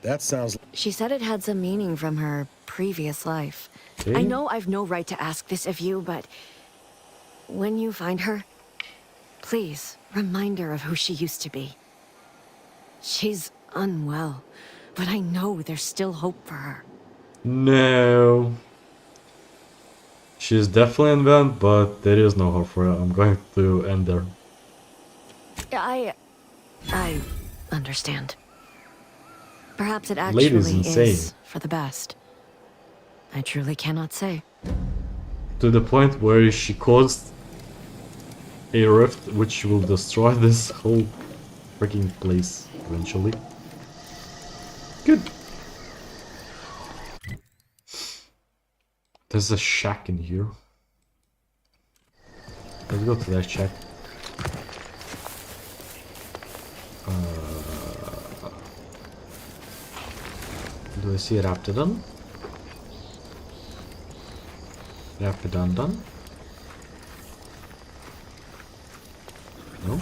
That sounds... She said it had some meaning from her previous life. Okay. I know I've no right to ask this of you, but... When you find her, please remind her of who she used to be. She's unwell, but I know there's still hope for her. No. She's definitely in vent, but there is no hope for her. I'm going to end there. I understand. Perhaps it actually Lady's insane. is for the best. I truly cannot say. To the point where she caused a rift which will destroy this whole freaking place eventually. Good. There's a shack in here. Let's go to that shack. Do I see Raptidon? Raptidon? No?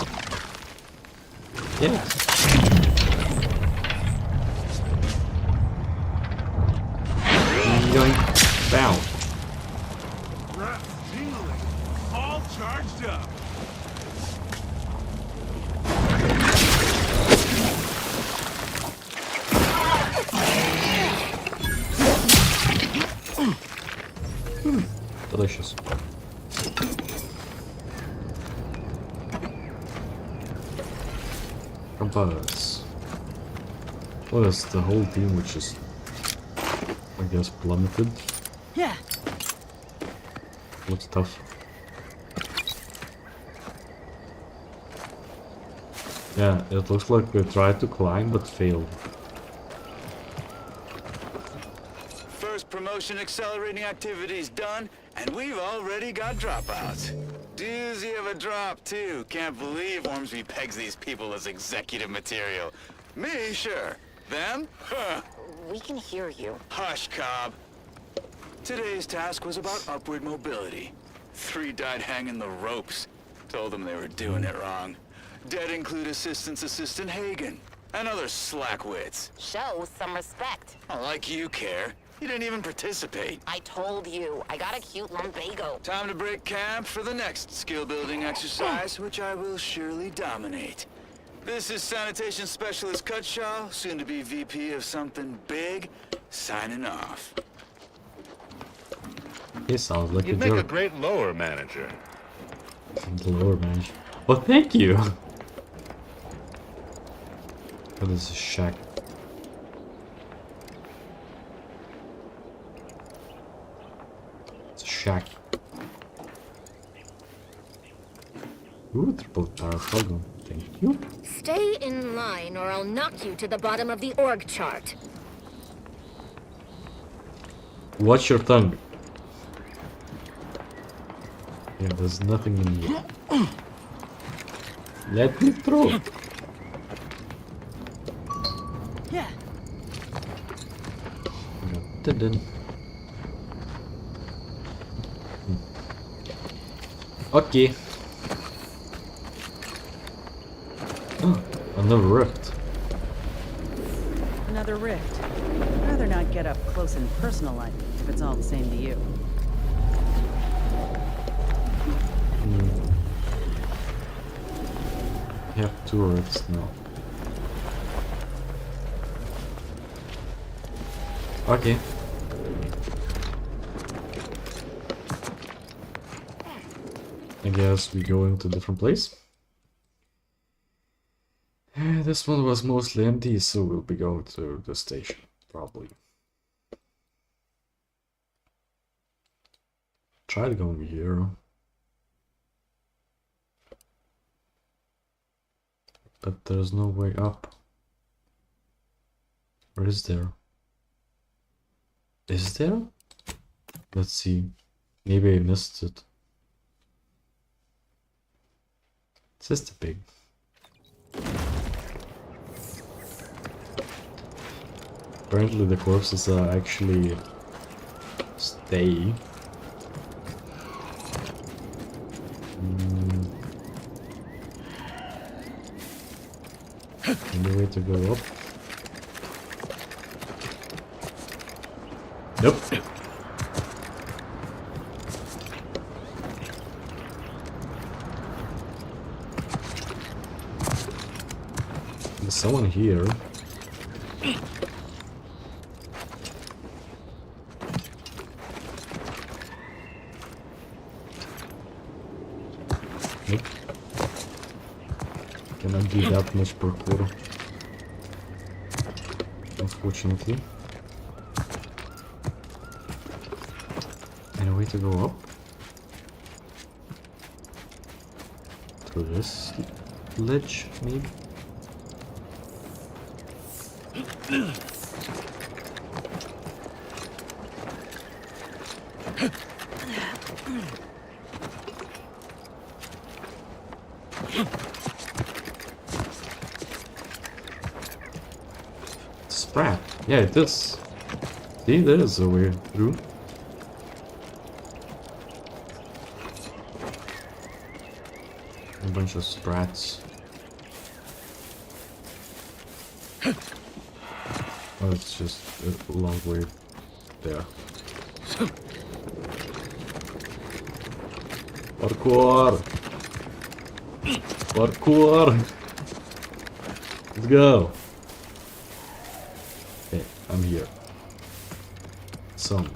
Yes. Yoink. Bow. Rats tingling, all charged up. Delicious. Compass. Well, that's the whole team which is, I guess, plummeted. Yeah. Looks tough. Yeah, it looks like we tried to climb but failed. First promotion accelerating activities done, and we've already got dropouts. Doozy of a drop, too. Can't believe Ormsby pegs these people as executive material. Me, sure. Them? Huh. We can hear you. Hush, Cobb. Today's task was about upward mobility. 3 died hanging the ropes. Told them they were doing it wrong. Dead include Assistant Hagen and other slackwits. Show some respect. Oh, like you care. You didn't even participate. I told you, I got a cute lumbago. Time to break camp for the next skill-building exercise, which I will surely dominate. This is Sanitation Specialist Cutshaw, soon to be VP of something big, signing off. He sounds like You'd a make a jerk. great lower manager. The lower manager. Well, thank you. What is a shack? It's a shack. Ooh, triple Parafogo. Thank you. Stay in line or I'll knock you to the bottom of the org chart. Watch your tongue. Yeah, there's nothing in here. Let me through. Yeah. Dun-dun. Okay. Oh, another rift. Another rift. I'd rather not get up close and personal like if it's all the same to you. We have 2 rifts now. Okay. I guess we go into a different place. This one was mostly empty, so we'll be going to the station, probably. Tried going here. But there's no way up. Or is there? Is there? Let's see. Maybe I missed it. It's just a pig. Apparently the corpses actually stay. Any way to go up? Nope. There's someone here. Nope. Cannot do that much parkour. Unfortunately. Any way to go up? Through this ledge, maybe? Sprat. Yeah, it is. See, there is a way through. A bunch of sprats. Oh, it's just a long way there. Parkour! Parkour! Let's go! Okay, I'm here. Some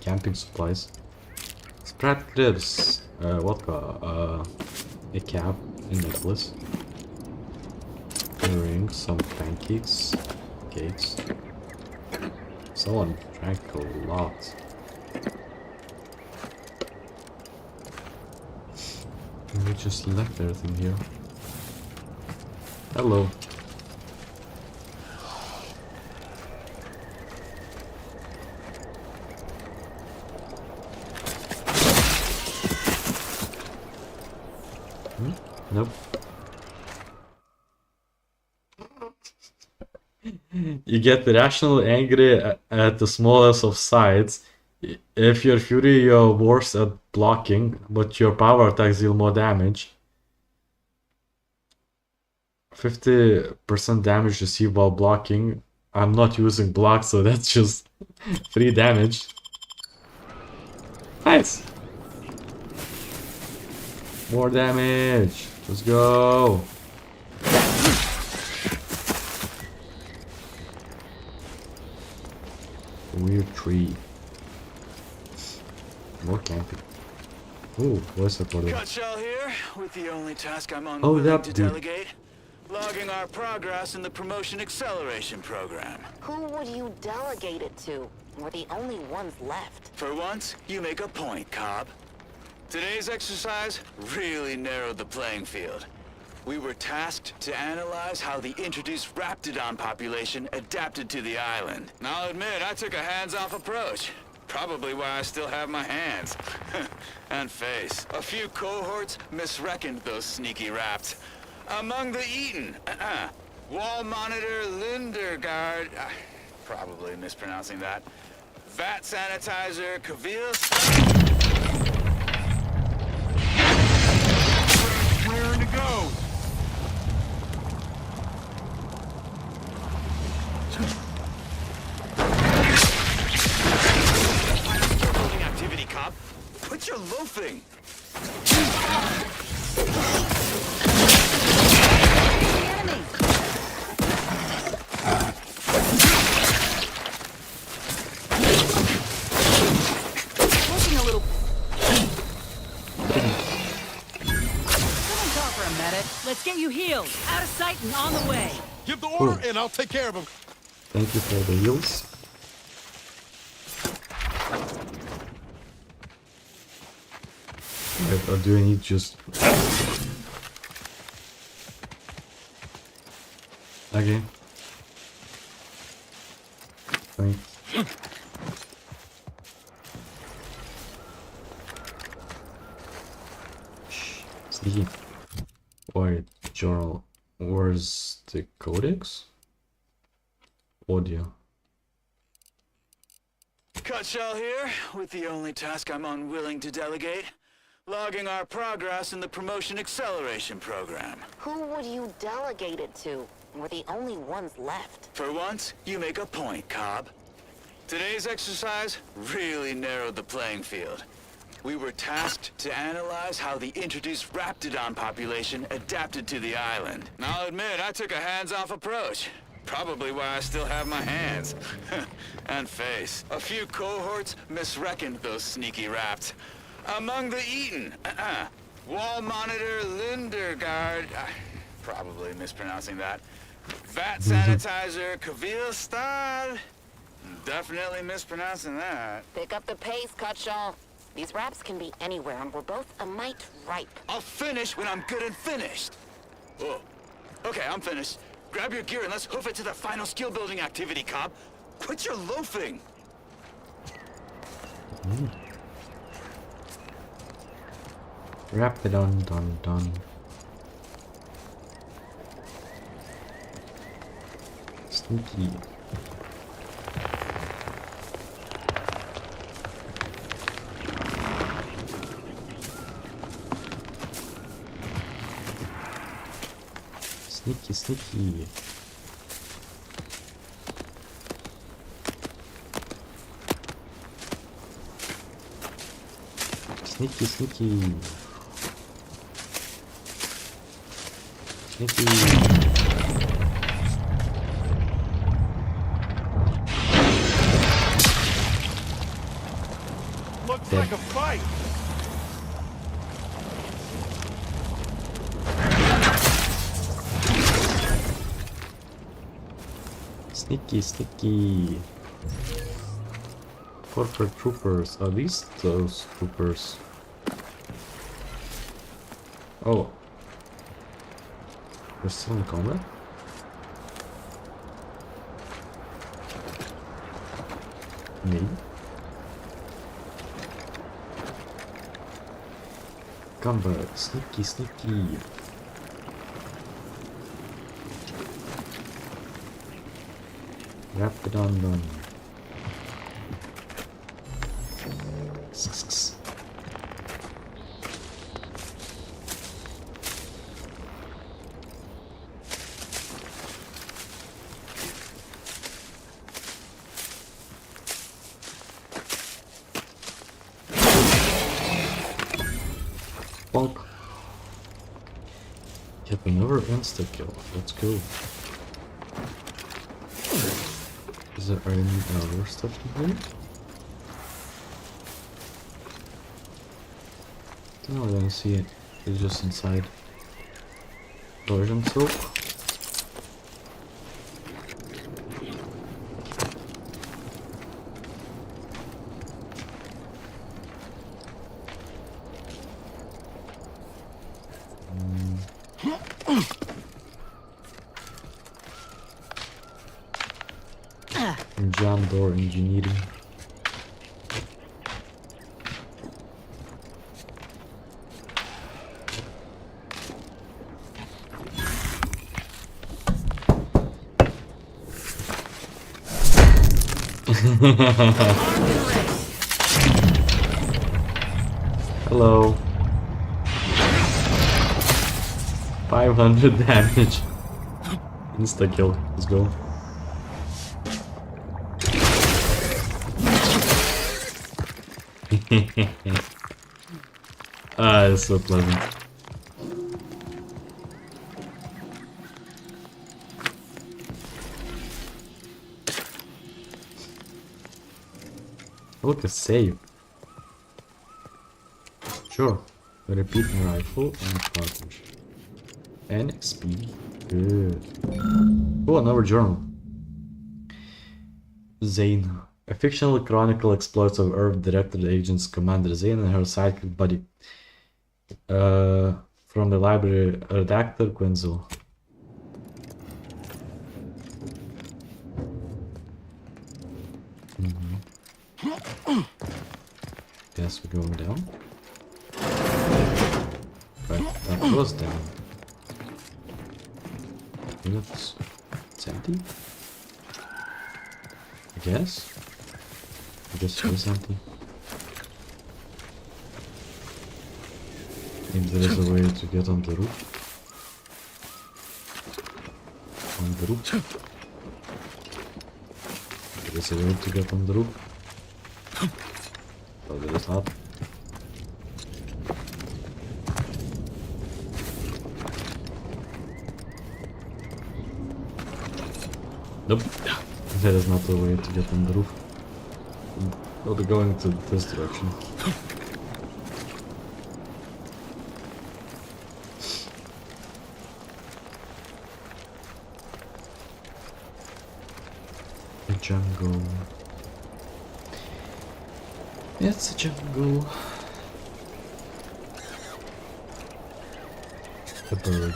camping supplies. Sprat clips, vodka, a cap, a necklace, a ring, some pancakes, cakes. Someone drank a lot. And we just left everything here. Hello. Nope. You get irrationally angry at the smallest of sights. If you're fury, you're worse at blocking, but your power attacks deal more damage. 50% damage received while blocking. I'm not using block, so that's just 3 damage. Nice! More damage! Let's go! Weird tree. More camping. Ooh, voice recorder. Cutshell here, with the only task I'm Oh, unwilling that to dude. delegate. Logging our progress in the Promotion Acceleration Program. Who would you delegate it to? We're the only ones left. For once, you make a point, Cobb. Today's exercise really narrowed the playing field. We were tasked to analyze how the introduced Raptidon population adapted to the island. And I'll admit, I took a hands-off approach. Probably why I still have my hands. And face. A few cohorts misreckoned those sneaky raps. Among the Eaton, Wall Monitor Lindergaard, probably mispronouncing that. Vat Sanitizer Cavill. Raring to go. Building activity, Cobb. Quit your loafing. Taking a little that it? Let's get you healed. Out of sight and on the way. Give the order and I'll take care of him. Thank you for the heals. Or do I need just... Okay. Fine. See. Wait, journal. Where's the codex? Audio. Cutshall here, with the only task I'm unwilling to delegate. Logging our progress in the Promotion Acceleration Program. Who would you delegate it to? We're the only ones left. For once, you make a point, Cobb. Today's exercise really narrowed the playing field. We were tasked to analyze how the introduced Raptidon population adapted to the island. I'll admit, I took a hands-off approach. Probably why I still have my hands. And face. A few cohorts misreckoned those sneaky raps. Among the Eaton, Wall Monitor Lindergaard, probably mispronouncing that. Vat Sanitizer Kavil Stad, definitely mispronouncing that. Pick up the pace, Cutshall. These raps can be anywhere, and we're both a mite ripe. I'll finish when I'm good and finished. Oh, okay, I'm finished. Grab your gear and let's hoof it to the final skill-building activity, Cobb. Quit your loafing. Rapidon dun dun. Sneaky. Sneaky, sneaky. Sneaky, sneaky. Sneaky. Looks like a fight. Sneaky, sneaky. Corporate troopers. Are these those troopers? Oh. We're still in combat? Maybe. Combat. Sneaky, sneaky. Rapidon done. Bonk. Yet another insta kill. Let's go. Is there any other stuff to do? No, I don't see it. It's just inside. Version soap. Jam door engineering. Hello. 500 damage. Insta kill. Let's go. Ah, it's so pleasant. Look, a save. Sure. A repeating rifle and cartridge. And XP. Good. Oh, another journal. Zane. A fictional chronicle exploits of Earth Director Agents Commander Zane and her sidekick buddy. From the library redactor Quinzel. Guess we're going down. Right, that was down. It's empty? I guess it is empty. Maybe there is a way to get on the roof. On the roof. There is a way to get on the roof. Oh, there is not. Nope. There is not a way to get on the roof. We'll be going to this direction. A jungle. It's a jungle. A bird.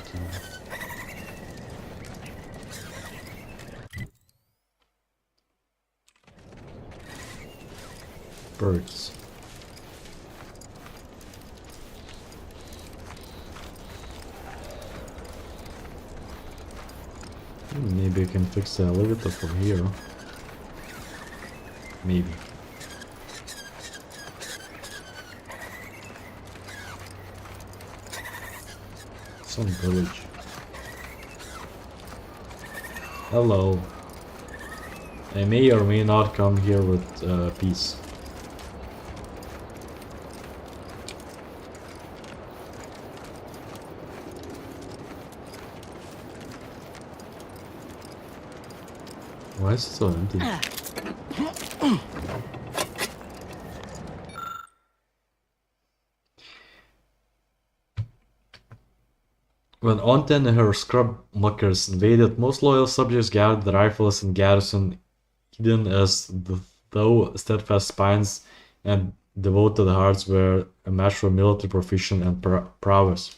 Birds. Maybe I can fix the elevator from here. Maybe. Some village. Hello. I may or may not come here with peace. Why is it so empty? When Onten and her scrub muckers invaded, most loyal subjects gathered the rifles and garrison hidden as though steadfast spines and devoted hearts were a match for military proficiency and prowess.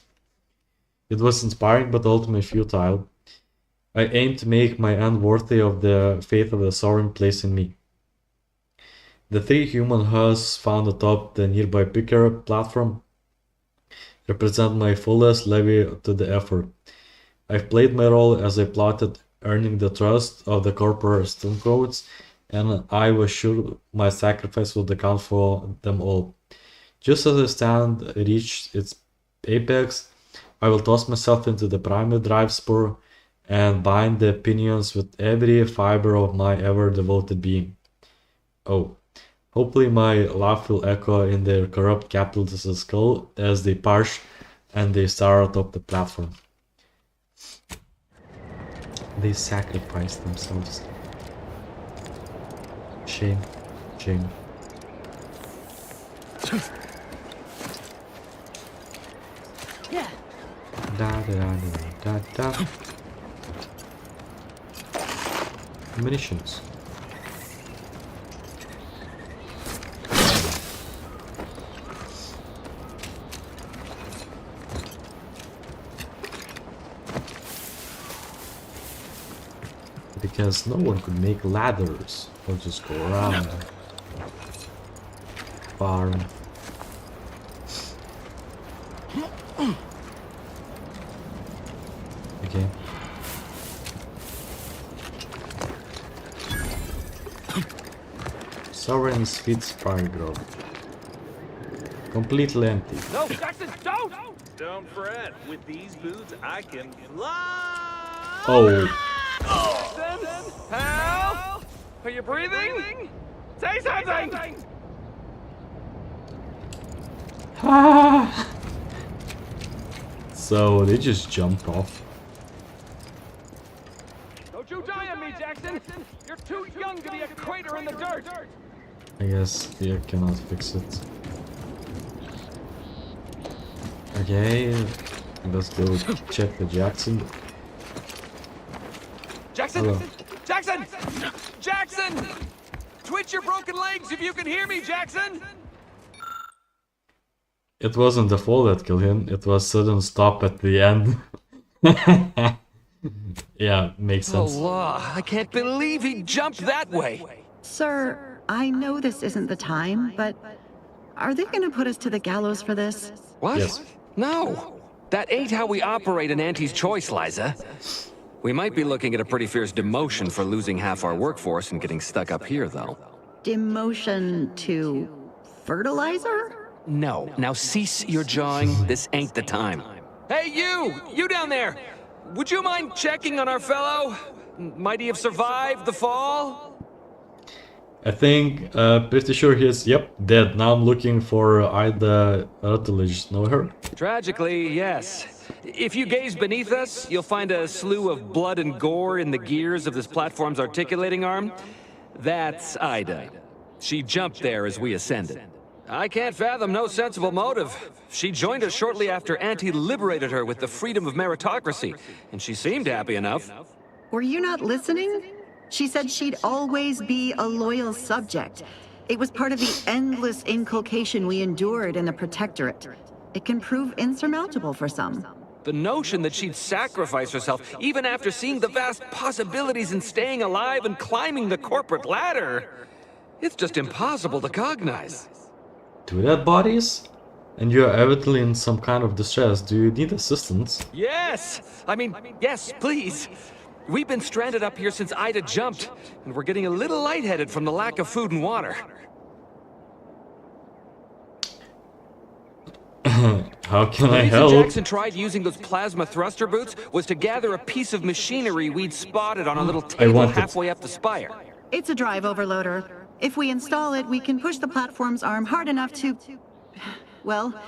It was inspiring but ultimately futile. I aimed to make my end worthy of the faith of the sovereign place in me. The three human husks found atop the nearby picker platform represent my fullest levy to the effort. I've played my role as I plotted, earning the trust of the corporate stonecoats, and I was sure my sacrifice would account for them all. Just as the stand reached its apex, I will toss myself into the primal drive spur and bind the pinions with every fiber of my ever-devoted being. Oh, hopefully my laugh will echo in their corrupt capitalist skull as they parch and they stare atop the platform. They sacrifice themselves. Shame, shame. Yeah. Da da da da da da. Munitions. Because no one could make ladders or just go around. Farm. Okay. Sovereign's Feet's Fire Grove. Completely empty. No, Jackson, don't! Don't fret. With these boots, I can fly! Oh. Jackson, pal! Are you breathing? Say something! Ah. So they just jumped off. Don't you die on me, Jackson! You're too young to be a crater in the dirt! I guess I cannot fix it. Okay. Let's go check the Jackson. Jackson! Hello. Jackson! Jackson! Twitch your broken legs if you can hear me, Jackson! It wasn't the fall that killed him, it was sudden stop at the end. Yeah, makes sense. Allah, I can't believe he jumped that way! Sir, I know this isn't the time, but are they gonna put us to the gallows for this? What? Yes. No! That ain't how we operate in Auntie's Choice, Liza. We might be looking at a pretty fierce demotion for losing half our workforce and getting stuck up here, though. Demotion to fertilizer? No. Now cease your jawing. This ain't the time. Hey, you! You down there! Would you mind checking on our fellow? Might he have survived the fall? I think, pretty sure he's, yep, dead. Now I'm looking for Ida Rutledge. Know her? Tragically, yes. If you gaze beneath us, you'll find a slew of blood and gore in the gears of this platform's articulating arm. That's Ida. She jumped there as we ascended. I can't fathom no sensible motive. She joined us shortly after Auntie liberated her with the freedom of meritocracy, and she seemed happy enough. Were you not listening? She said she'd always be a loyal subject. It was part of the endless inculcation we endured in the Protectorate. It can prove insurmountable for some. The notion that she'd sacrifice herself, even after seeing the vast possibilities in staying alive and climbing the corporate ladder, it's just impossible to cognize. Two dead bodies? And you are evidently in some kind of distress. Do you need assistance? Yes! I mean, yes, please. We've been stranded up here since Ida jumped, and we're getting a little lightheaded from the lack of food and water. How can I The reason help? Jackson tried using those plasma thruster boots was to gather a piece of machinery we'd spotted on a little table halfway up the spire. It's a drive overloader. If we install it, we can push the platform's arm hard enough to... well,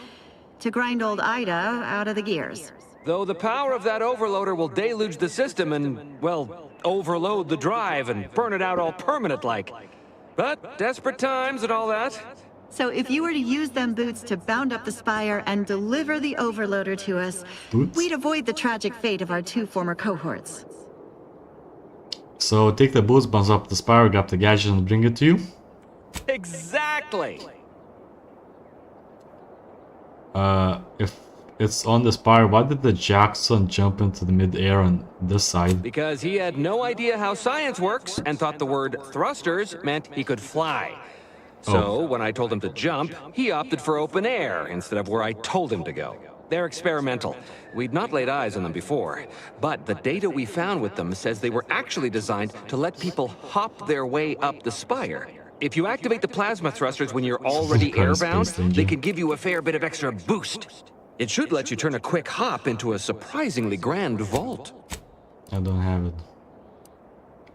to grind old Ida out of the gears. Though the power of that overloader will deluge the system and, well, overload the drive and burn it out all permanent-like. But desperate times and all that. So if you were to use them boots to bound up the spire and deliver the overloader to us, we'd avoid the tragic fate of our two former cohorts. So take the boots, bounce up the spire, grab the gadget and bring it to you? Exactly! If it's on the spire, why did the Jackson jump into the mid-air on this side? Because he had no idea how science works and thought the word thrusters meant he could fly. So, when I told him to jump, he opted for open air instead of where I told him to go. They're experimental. We'd not laid eyes on them before, but the data we found with them says they were actually designed to let people hop their way up the spire. If you activate the plasma thrusters when you're already airbound, they can give you a fair bit of extra boost. It should let you turn a quick hop into a surprisingly grand vault. I don't have it.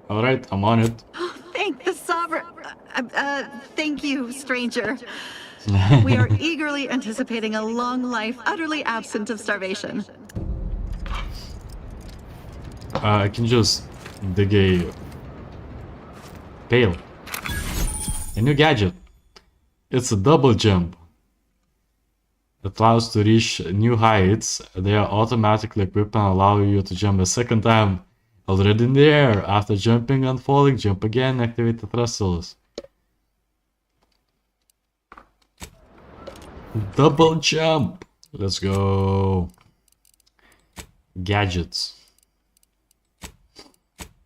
Alright, I'm on it. Thank the Sovereign... thank you, stranger. We are eagerly anticipating a long life utterly absent of starvation. I can just dig a pail. A new gadget. It's a double jump. It allows to reach new heights. They are automatically equipped and allow you to jump a second time. Already in the air. After jumping and falling, jump again, activate the thrusters. Double jump. Let's go. Gadgets.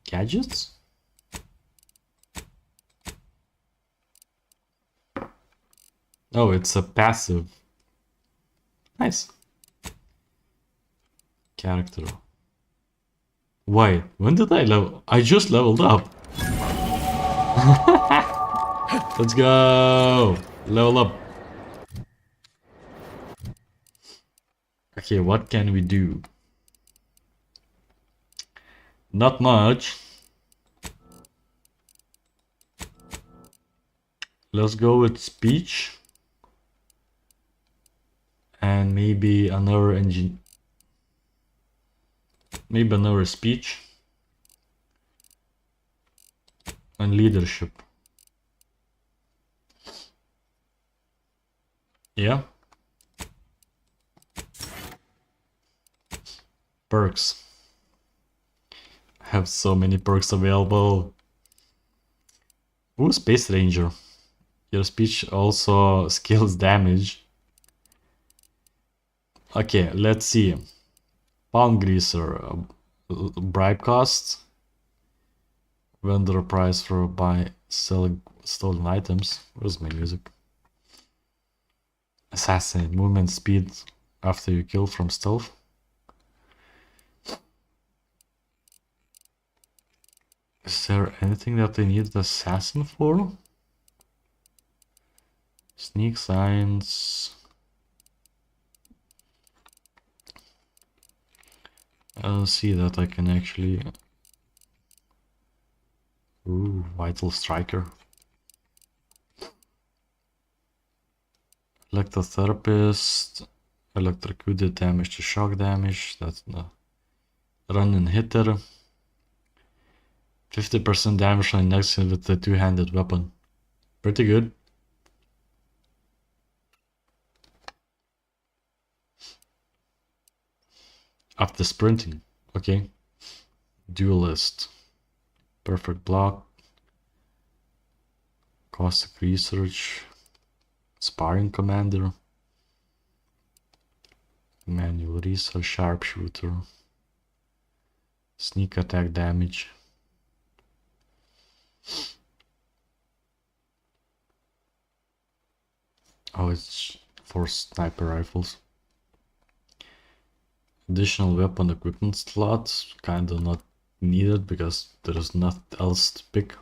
Gadgets? Oh, it's a passive. Nice. Character. Wait, when did I level? I just leveled up. Let's go. Level up. Okay, what can we do? Not much. Let's go with speech. And maybe another engine. Maybe another speech. And leadership. Yeah. Perks. I have so many perks available. Ooh, Space Ranger. Your speech also scales damage. Okay, let's see. Palm Greaser. Bribe cost. Vendor price for selling stolen items. Where's my music? Assassin. Movement speed after you kill from stealth. Is there anything that I need the assassin for? Sneak science. I don't see that I can actually... Ooh, Vital Striker. Electrotherapist. Electrocuted damage to shock damage. That's the running hitter. 50% damage on next hit with the two-handed weapon. Pretty good. After sprinting. Okay. Duelist. Perfect block. Caustic research. Sparring commander. Manual research. Sharpshooter. Sneak attack damage. Oh, it's for sniper rifles. Additional weapon equipment slots, kinda not needed because there is nothing else to pick.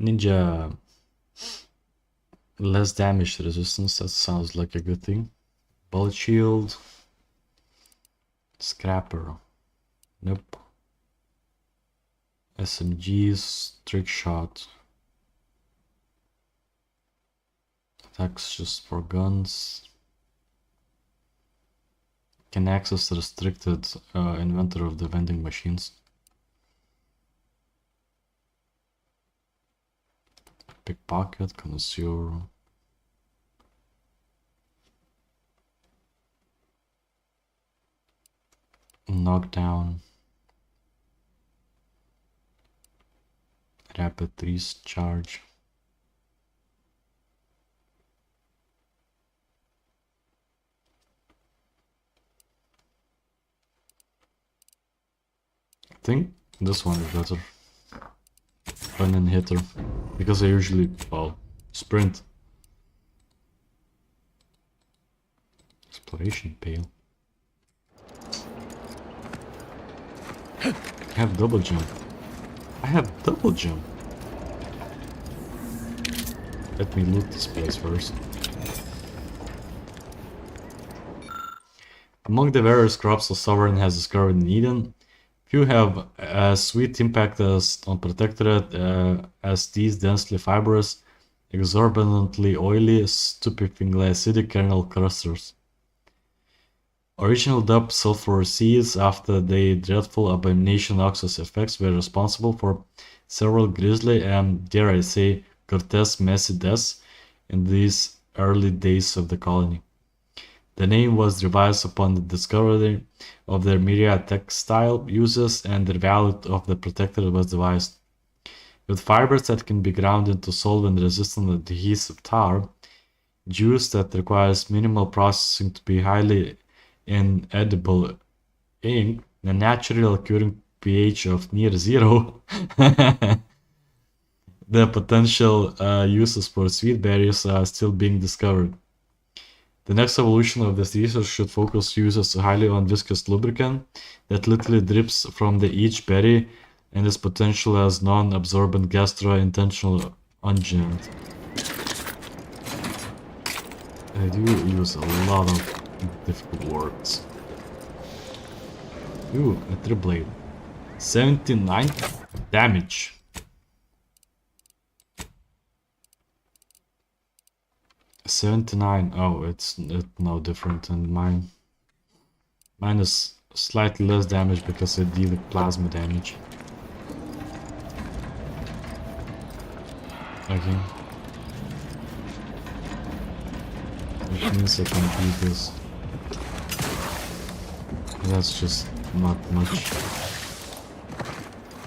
Ninja. Less damage resistance, that sounds like a good thing. Bullet shield. Scrapper. Nope. SMGs, trick shot. Attacks just for guns. Can access the restricted inventory of the vending machines. Pickpocket, connoisseur. Knockdown. Rapid recharge. I think this one is better. Run hitter. Because I usually, well, sprint. Exploration pail. I have double jump. I have double jump. Let me loot this place first. Among the various crops the Sovereign has discovered in Eden, few have as sweet impact as on Protectorate as these densely fibrous, exorbitantly oily, stupefyingly acidic kernel clusters. Original dubbed sulfur seeds after the dreadful abomination Oxus effects were responsible for several grisly and, dare I say, grotesque messy deaths in these early days of the colony. The name was revised upon the discovery of their myriad textile uses and the value of the protector was devised. With fibers that can be ground into solvent-resistant adhesive tar, juice that requires minimal processing to be highly inedible ink, a natural occurring pH of near zero, the potential uses for sweet berries are still being discovered. The next evolution of this research should focus users highly on viscous lubricant that literally drips from each berry and its potential as non-absorbent gastrointestinal unguent. I do use a lot of difficult words. Ooh, a triblade. 79 damage. $79. Oh, it's no different than mine. Mine is slightly less damage because I deal plasma damage. Okay. Which means I can do this. That's just not much. I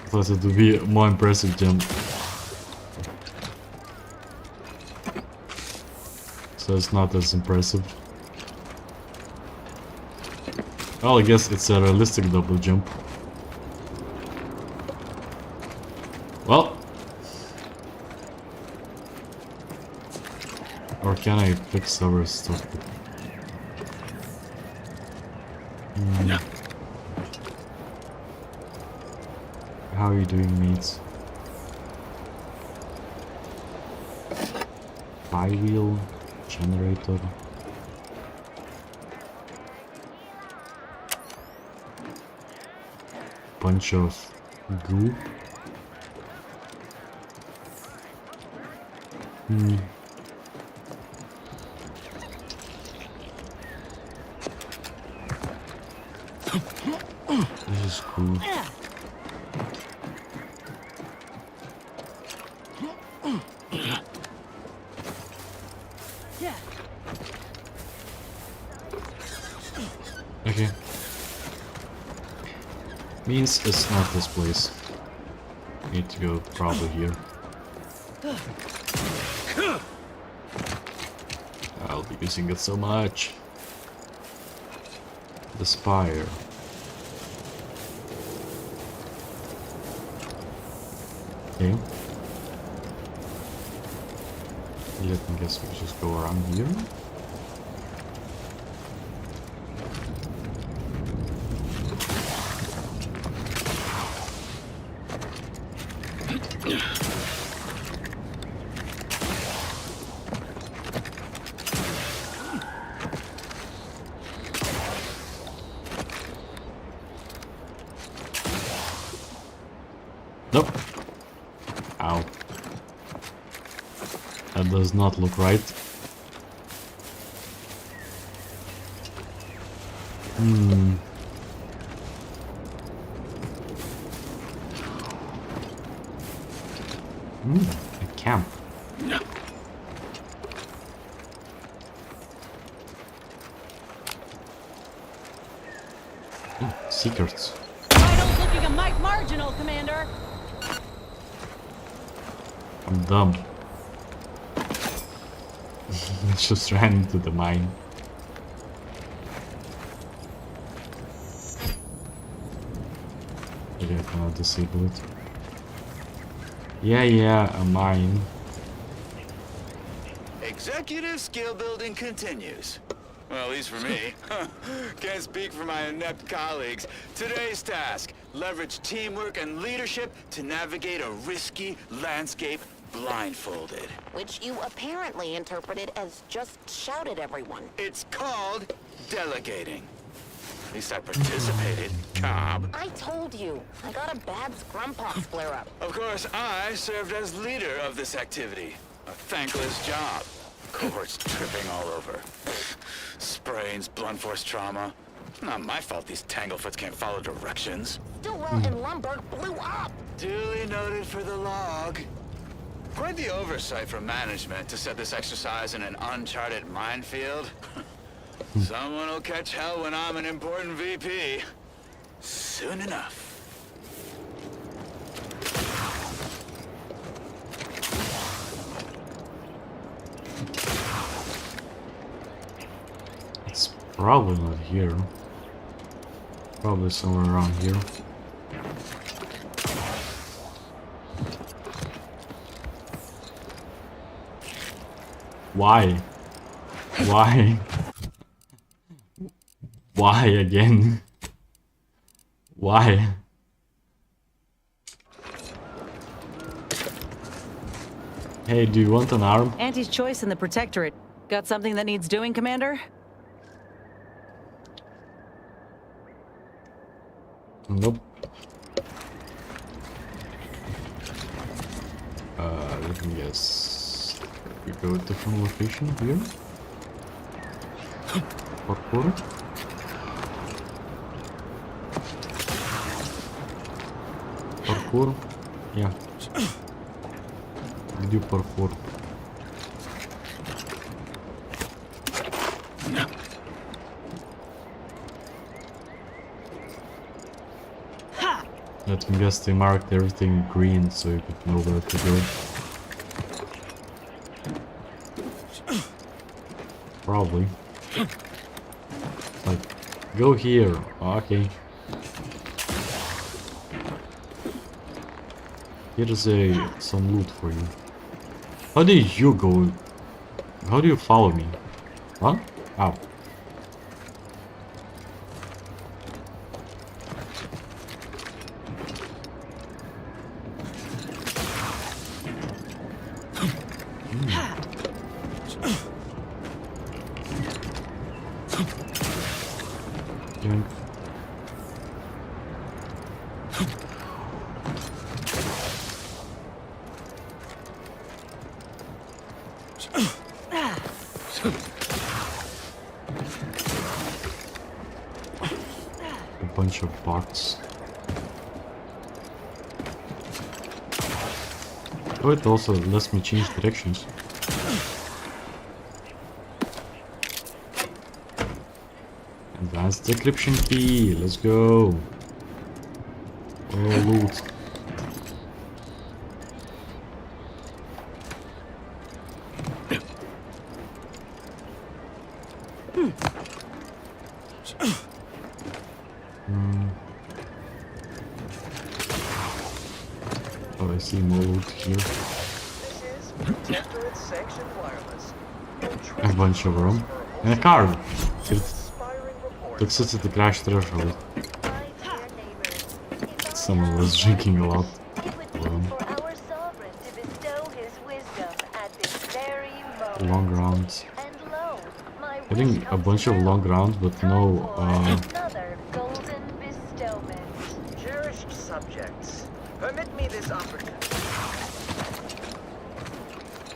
thought it would be a more impressive jump. So it's not as impressive. Well, I guess it's a realistic double jump. Well. Or can I fix our stuff? How are you doing, mates? Flywheel, generator. Bunch of goo. This is cool. Okay. Means it's not this place. Need to go probably here. I'll be using it so much. The spire. Okay. Let me guess we just go around here. Nope. Ow. That does not look right. A camp. Secrets. Vitals looking a mite marginal, Commander. I'm dumb. Just ran into the mine. Maybe I cannot disable it. Yeah, a mine. Executive skill building continues. Well, at least for me. Can't speak for my inept colleagues. Today's task, leverage teamwork and leadership to navigate a risky landscape blindfolded. Which you apparently interpreted as just shout at everyone. It's called delegating. At least I participated, Cobb. I told you. I got a bad scrumpox flare-up. Of course, I served as leader of this activity. A thankless job. Cohorts tripping all over. Sprains, blunt force trauma. Not my fault these Tanglefoots can't follow directions. Stillwell and Lumberg blew up. Duly noted for the log. Quite the oversight from management to set this exercise in an uncharted minefield. Someone will catch hell when I'm an important VP. Soon enough. It's probably not here. Probably somewhere around here. Why? Why? Why again? Why? Hey, do you want an arm? Auntie's choice in the Protectorate. Got something that needs doing, Commander? Nope. Let me guess. We go a different location here. Parkour. Parkour. Yeah. We do parkour. Let me guess, they marked everything green so you could know where to go. Probably. Like, go here. Okay. Here's some loot for you. How do you go? How do you follow me? Huh? Ow. Bunch of bots. Oh, it also lets me change directions. Advanced decryption key, let's go. Oh, loot. Oh, I see more loot here. A bunch of them. And a card! Toxicity crash threshold. Someone was drinking a lot. Long rounds. Getting a bunch of long rounds, but no, Cherished subjects, permit me this opportunity.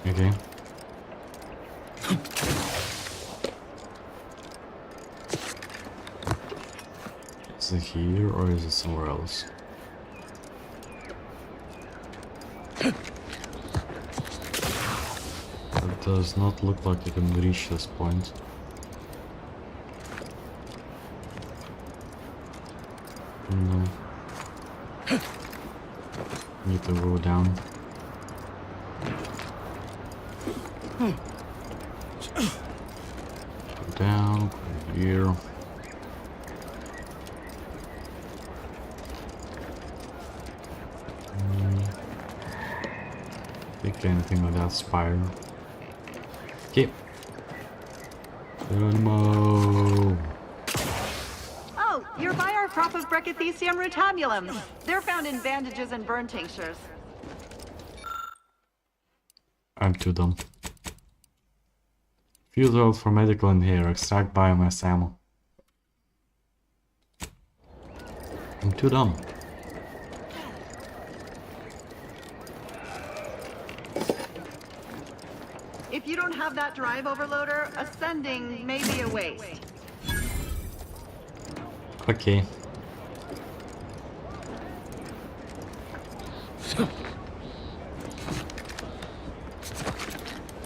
okay. Is it here or is it somewhere else? It does not look like you can reach this point. No. Need to go down. Go down, go here. Pick anything with that spire. Okay. Geronimo. Oh, you're by our crop of Brachythecium rotabulums. They're found in bandages and burn tinctures. I'm too dumb. Fuse oil for medical and hair. Extract biomass ammo. I'm too dumb. If you don't have that drive overloader, ascending may be a waste. Okay.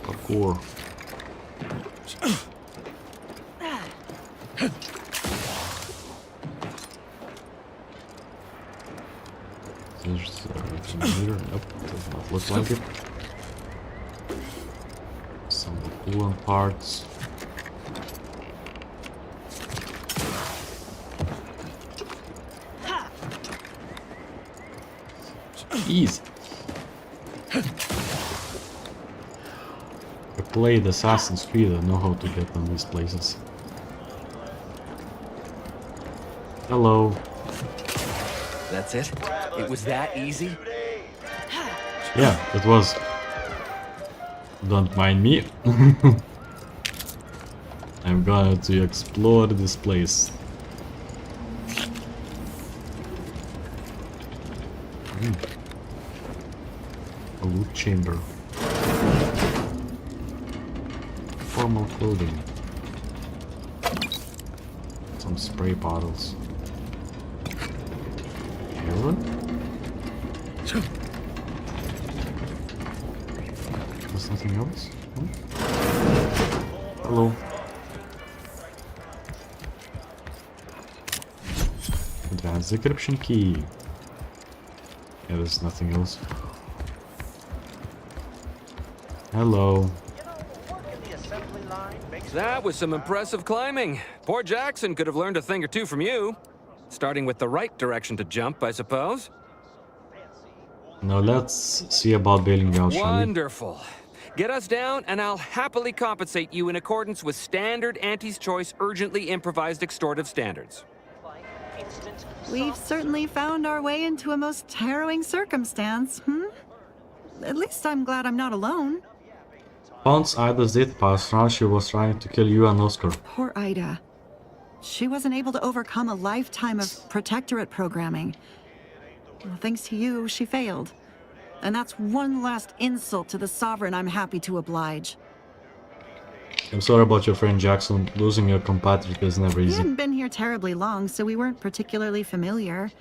Parkour. There's everything here. Nope, does not look like it. Some coolant parts. Easy. I played Assassin's Creed, I know how to get on these places. Hello. That's it? It was that easy? Yeah, it was. Don't mind me. I'm going to explore this place. A loot chamber. Formal clothing. Some spray bottles. Heroin? There's nothing else? Hmm? Hello. Advanced decryption key. Yeah, there's nothing else. Hello. That was some impressive climbing. Poor Jackson could have learned a thing or two from you. Starting with the right direction to jump, I suppose. Now let's see about bailing out, shall we? Wonderful. Get us down, and I'll happily compensate you in accordance with standard Auntie's Choice urgently improvised extortive standards. We've certainly found our way into a most harrowing circumstance, At least I'm glad I'm not alone. Once Ida's death passed around, she was trying to kill you and Oscar. Poor Ida. She wasn't able to overcome a lifetime of protectorate programming. Well, thanks to you, she failed. And that's one last insult to the Sovereign I'm happy to oblige. I'm sorry about your friend Jackson. Losing your compatriot is never He easy. hadn't been here terribly long, so we weren't particularly familiar.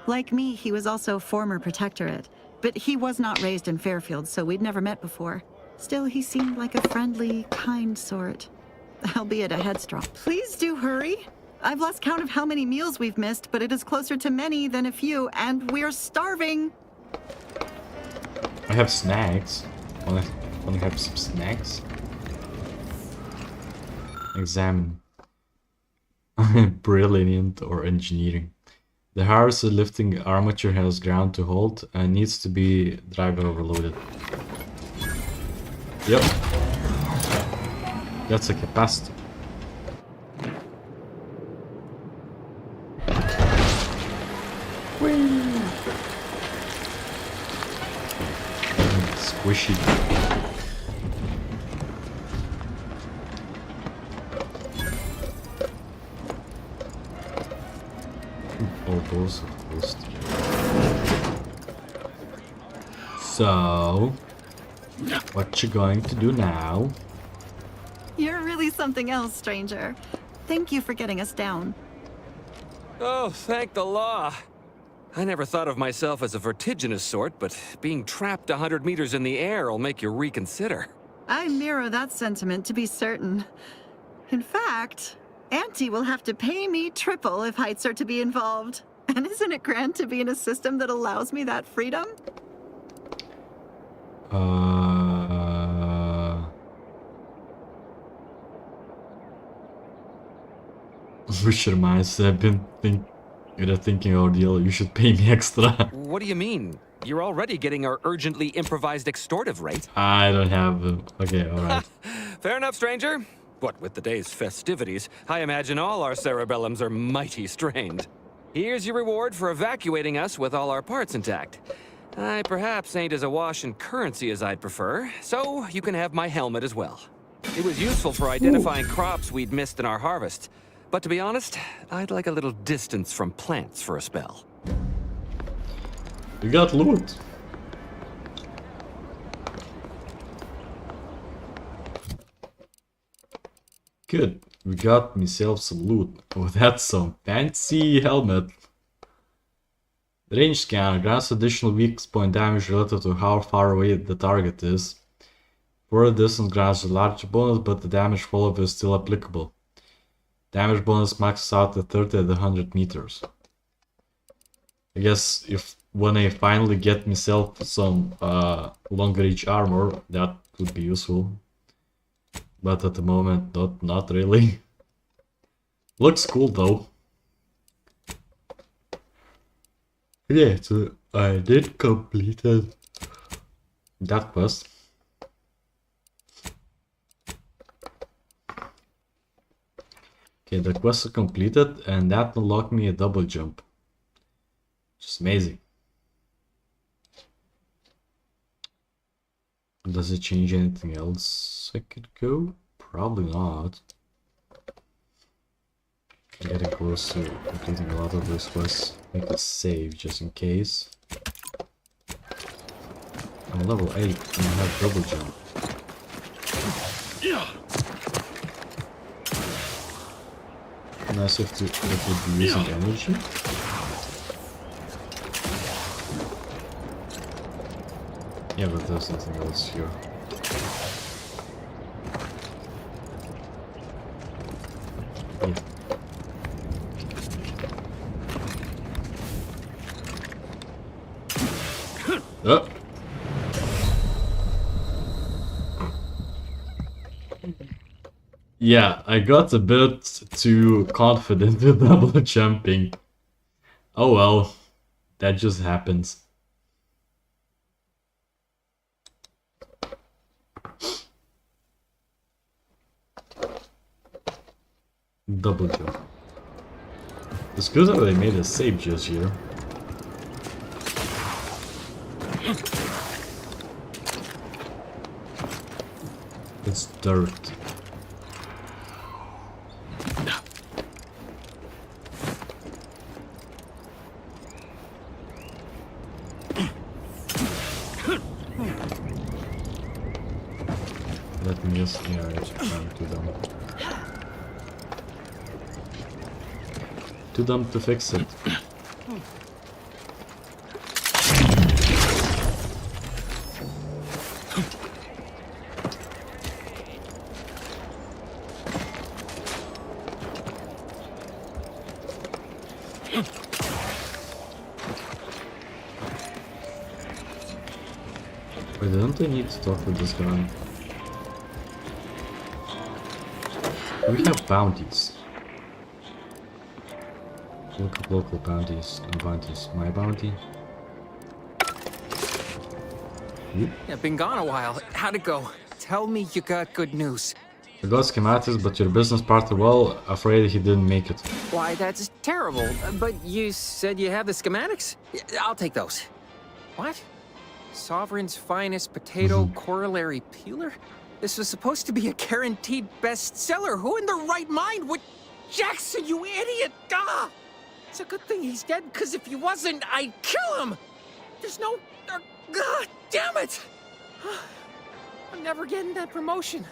Like me, he was also former protectorate. But he was not raised in Fairfield, so we'd never met before. Still, he seemed like a friendly, kind sort. Albeit a headstrong. Please do hurry. I've lost count of how many meals we've missed, but it is closer to many than a few, and we're starving! I have snacks. Wanna have some snacks? Examine. Brilliant or engineering. The harvest lifting armature has ground to hold and needs to be driver overloaded. Yep. That's a capacitor. Squishy. All those, of course. So, what you going to do now? You're really something else, stranger. Thank you for getting us down. Oh, thank the law. I never thought of myself as a vertiginous sort, but being trapped 100 meters in the air will make you reconsider. I mirror that sentiment, to be certain. In fact, Auntie will have to pay me triple if heights are to be involved. And isn't it grand to be in a system that allows me that freedom? Which reminds me, I've been thinking ordeal, you should pay me extra. What do you mean? You're already getting our urgently improvised extortive rate. I don't have okay, alright. Fair enough, stranger. What with the day's festivities, I imagine all our cerebellums are mighty strained. Here's your reward for evacuating us with all our parts intact. I perhaps ain't as awash in currency as I'd prefer, so you can have my helmet as well. It was useful for identifying crops we'd missed in our harvest. But to be honest, I'd like a little distance from plants for a spell. We got loot. Good. We got myself some loot. Oh, that's some fancy helmet. Range scanner grants additional weak point damage relative to how far away the target is. Further distance grants a larger bonus, but the damage follow is still applicable. Damage bonus maxes out at 30 at 100 meters. I guess when I finally get myself some longer reach armor, that would be useful. But at the moment, not really. Looks cool though. Yeah, so I did complete that quest. Okay, the quest is completed, and that unlocked me a double jump. Which is amazing. Does it change anything else I could go? Probably not. I'm getting close to completing a lot of this quests. Make a save just in case. I'm level 8 and I have double jump. Nice if it would be using energy. Yeah, but there's nothing else here. Yeah. Oh. Yeah, I got a bit too confident with double jumping. Oh well, that just happens. Double jump. It's good that they made a save just here. It's dirt. Let me just, yeah, I'm too dumb. Too dumb to fix it. Wait, don't I need to talk with this guy? We have bounties. Look at local bounties and bounties. My bounty? Yeah, been gone a while. How'd it go? Tell me you got good news. I got schematics, but your business partner, well, afraid he didn't make it. Why, that's terrible. But you said you have the schematics? I'll take those. What? Sovereign's finest potato corollary peeler? This was supposed to be a guaranteed bestseller. Who in their right mind would... Jackson, you idiot! Ah! It's a good thing he's dead, because if he wasn't, I'd kill him! There's no... God damn it! I'm never getting that promotion.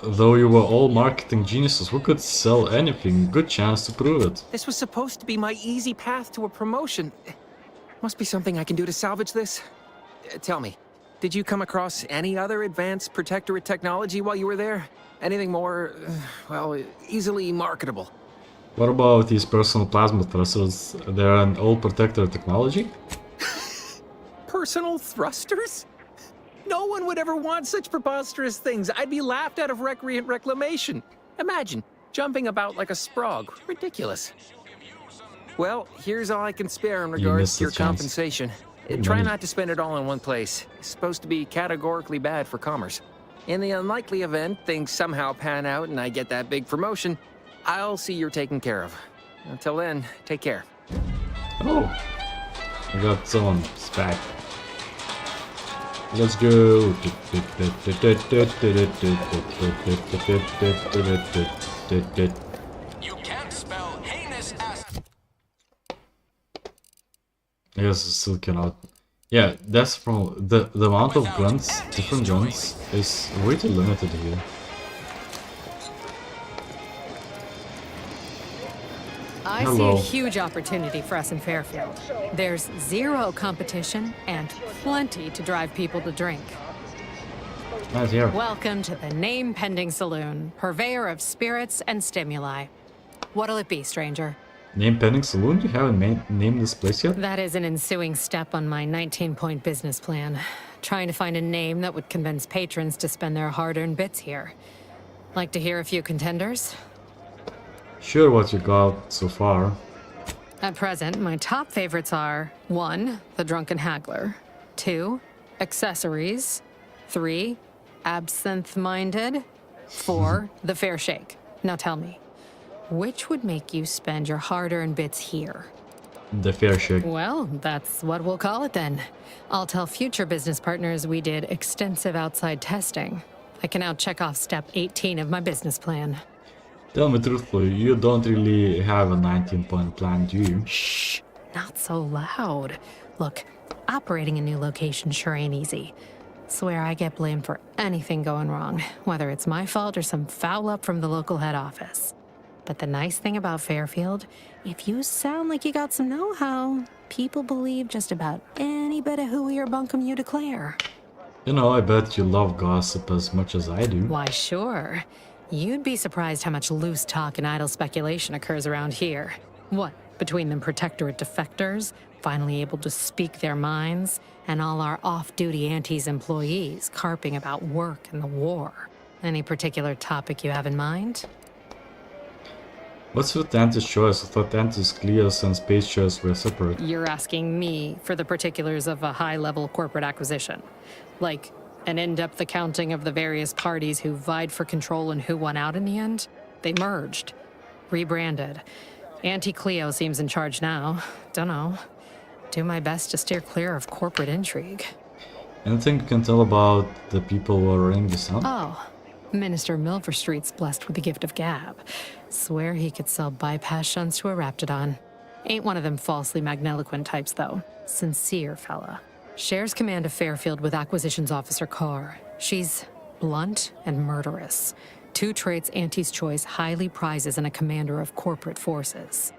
Though you were all marketing geniuses who could sell anything, good chance to prove it. This was supposed to be my easy path to a promotion. Must be something I can do to salvage this. Tell me, did you come across any other advanced Protectorate technology while you were there? Anything more, well, easily marketable? What about these personal plasma thrusters? They're an old Protectorate technology? Personal thrusters? No one would ever want such preposterous things. I'd be laughed out of recreant reclamation. Imagine, jumping about like a sprog. Ridiculous. Well, here's all I can spare in regards to your compensation. Try not to spend it all in one place. It's supposed to be categorically bad for commerce. In the unlikely event things somehow pan out and I get that big promotion, I'll see you're taken care of. Until then, take care. Oh, I got someone back. Let's go. You can't spell heinous as... I guess I still cannot. Yeah, that's from the amount of guns, different guns, is way too limited here. I see a huge opportunity for us in Fairfield. There's zero competition and plenty to drive people to drink. Nice here. Welcome to the Name Pending Saloon, purveyor of spirits and stimuli. What'll it be, stranger? Name Pending Saloon? You haven't named this place yet? That is an ensuing step on my 19-point business plan. Trying to find a name that would convince patrons to spend their hard-earned bits here. Like to hear a few contenders? Sure, what you got so far. At present, my top favorites are 1. The Drunken Haggler, 2. Accessories, 3. Absinthe-Minded, 4. The Fair Shake. Now tell me, which would make you spend your hard-earned bits here? The Fair Shake. Well, that's what we'll call it then. I'll tell future business partners we did extensive outside testing. I can now check off step 18 of my business plan. Tell me truthfully, you don't really have a 19-point plan, do you? Shh, not so loud. Look, operating a new location sure ain't easy. Swear I get blamed for anything going wrong, whether it's my fault or some foul up from the local head office. But the nice thing about Fairfield, if you sound like you got some know-how, people believe just about any bit of hooey or bunkum you declare. You know, I bet you love gossip as much as I do. Why, sure. You'd be surprised how much loose talk and idle speculation occurs around here. What, between them Protectorate defectors, finally able to speak their minds, and all our off-duty Antes employees carping about work and the war. Any particular topic you have in mind? What's with Antis' choice? I thought Antis, Cleos, and Space choice were separate. You're asking me for the particulars of a high-level corporate acquisition. Like, an in-depth accounting of the various parties who vied for control and who won out in the end? They merged. Rebranded. Auntie Cleo seems in charge now. Dunno. Do my best to steer clear of corporate intrigue. Anything you can tell about the people who are running this out? Oh. Minister Milverstreet's blessed with the gift of gab. Swear he could sell bypass shunts to a Raptidon. Ain't one of them falsely magniloquent types, though. Sincere fella. Shares command of Fairfield with Acquisitions Officer Carr. She's blunt and murderous. Two traits Auntie's choice highly prizes in a commander of corporate forces.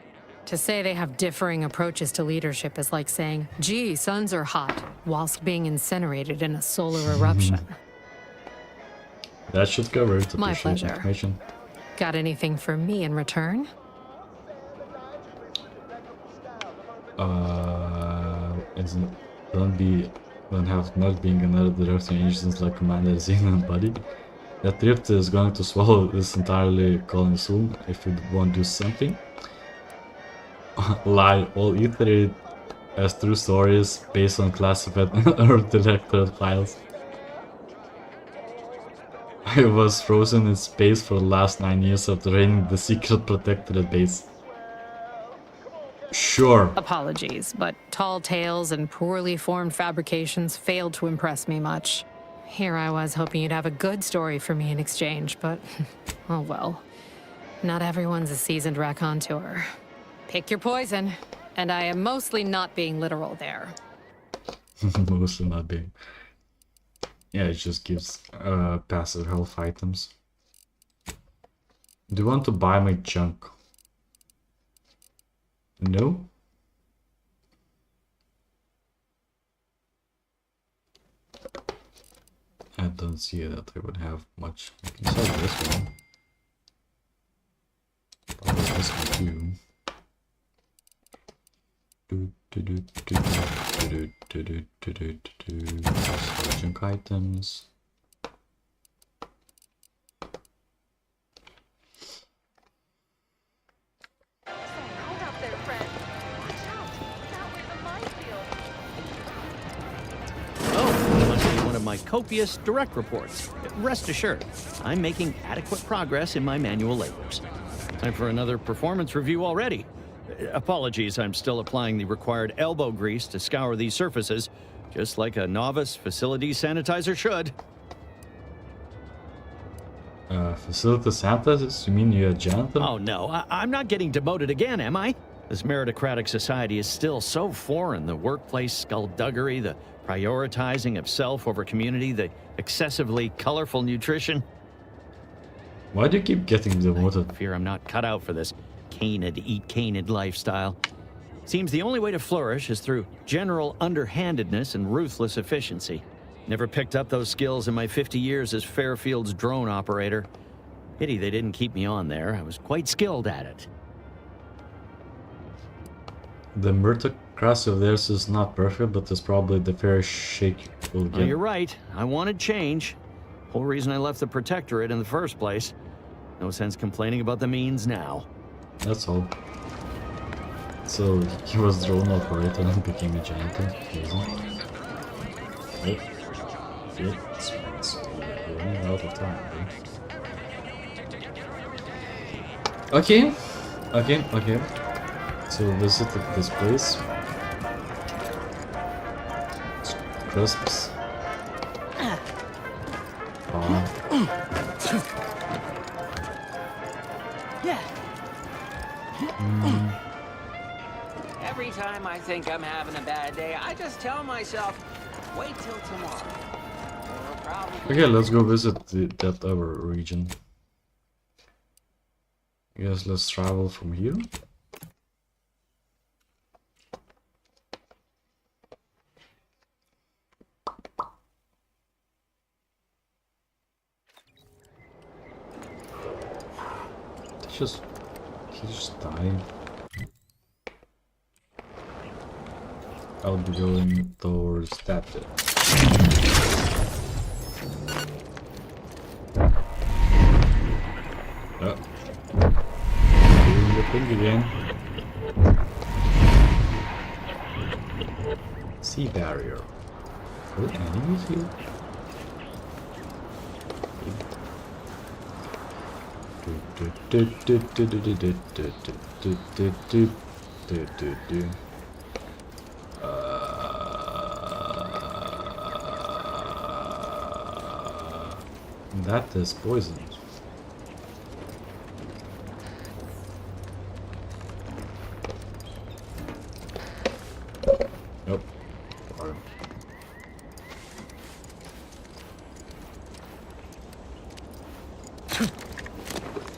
To say they have differing approaches to leadership is like saying, gee, suns are hot, whilst being incinerated in a solar eruption. That should cover it. My Appreciate the pleasure. information. Got anything for me in return? Don't have not being another director agents like Commander Zane and Buddy. That Rift is going to swallow this entirely calling soon if it won't do something. Lie, all iterate as true stories based on classified or directorate files. I was frozen in space for the last 9 years after raiding the secret protectorate base. Sure. Apologies, but tall tales and poorly formed fabrications failed to impress me much. Here I was hoping you'd have a good story for me in exchange, but oh well. Not everyone's a seasoned raconteur. Pick your poison, and I am mostly not being literal there. Mostly not being. Yeah, it just gives passive health items. Do you want to buy my junk? No? I don't see that I would have much. I can sell this one. Probably this one too. Sell junk items. My copious direct reports. Rest assured, I'm making adequate progress in my manual labors. Time for another performance review already. Apologies, I'm still applying the required elbow grease to scour these surfaces, just like a novice facility sanitizer should. Facility sanitizers? You mean you're a janitor? Oh no, I'm not getting demoted again, am I? This meritocratic society is still so foreign. The workplace skullduggery, the prioritizing of self over community, the excessively colorful nutrition. Why do you keep getting demoted? I fear I'm not cut out for this canid, eat canid lifestyle. Seems the only way to flourish is through general underhandedness and ruthless efficiency. Never picked up those skills in my 50 years as Fairfield's drone operator. Pity they didn't keep me on there. I was quite skilled at it. The meritocracy of theirs is not perfect, but it's probably the fairest shake you'll get. Oh, you're right. I wanted change. Whole reason I left the Protectorate in the first place. No sense complaining about the means now. That's all. So he was drone operator and became a janitor. Yep. It's running out of time, right? Okay. So visit this place. Crisps. Yeah. Every time I think I'm having a bad day, I just tell myself, wait till tomorrow. Okay, let's go visit that other region. I guess let's travel from here. He just died. I'll be going towards that bit. Oh. Doing the thing again. Sea barrier. Are there enemies here? That is poison. Nope.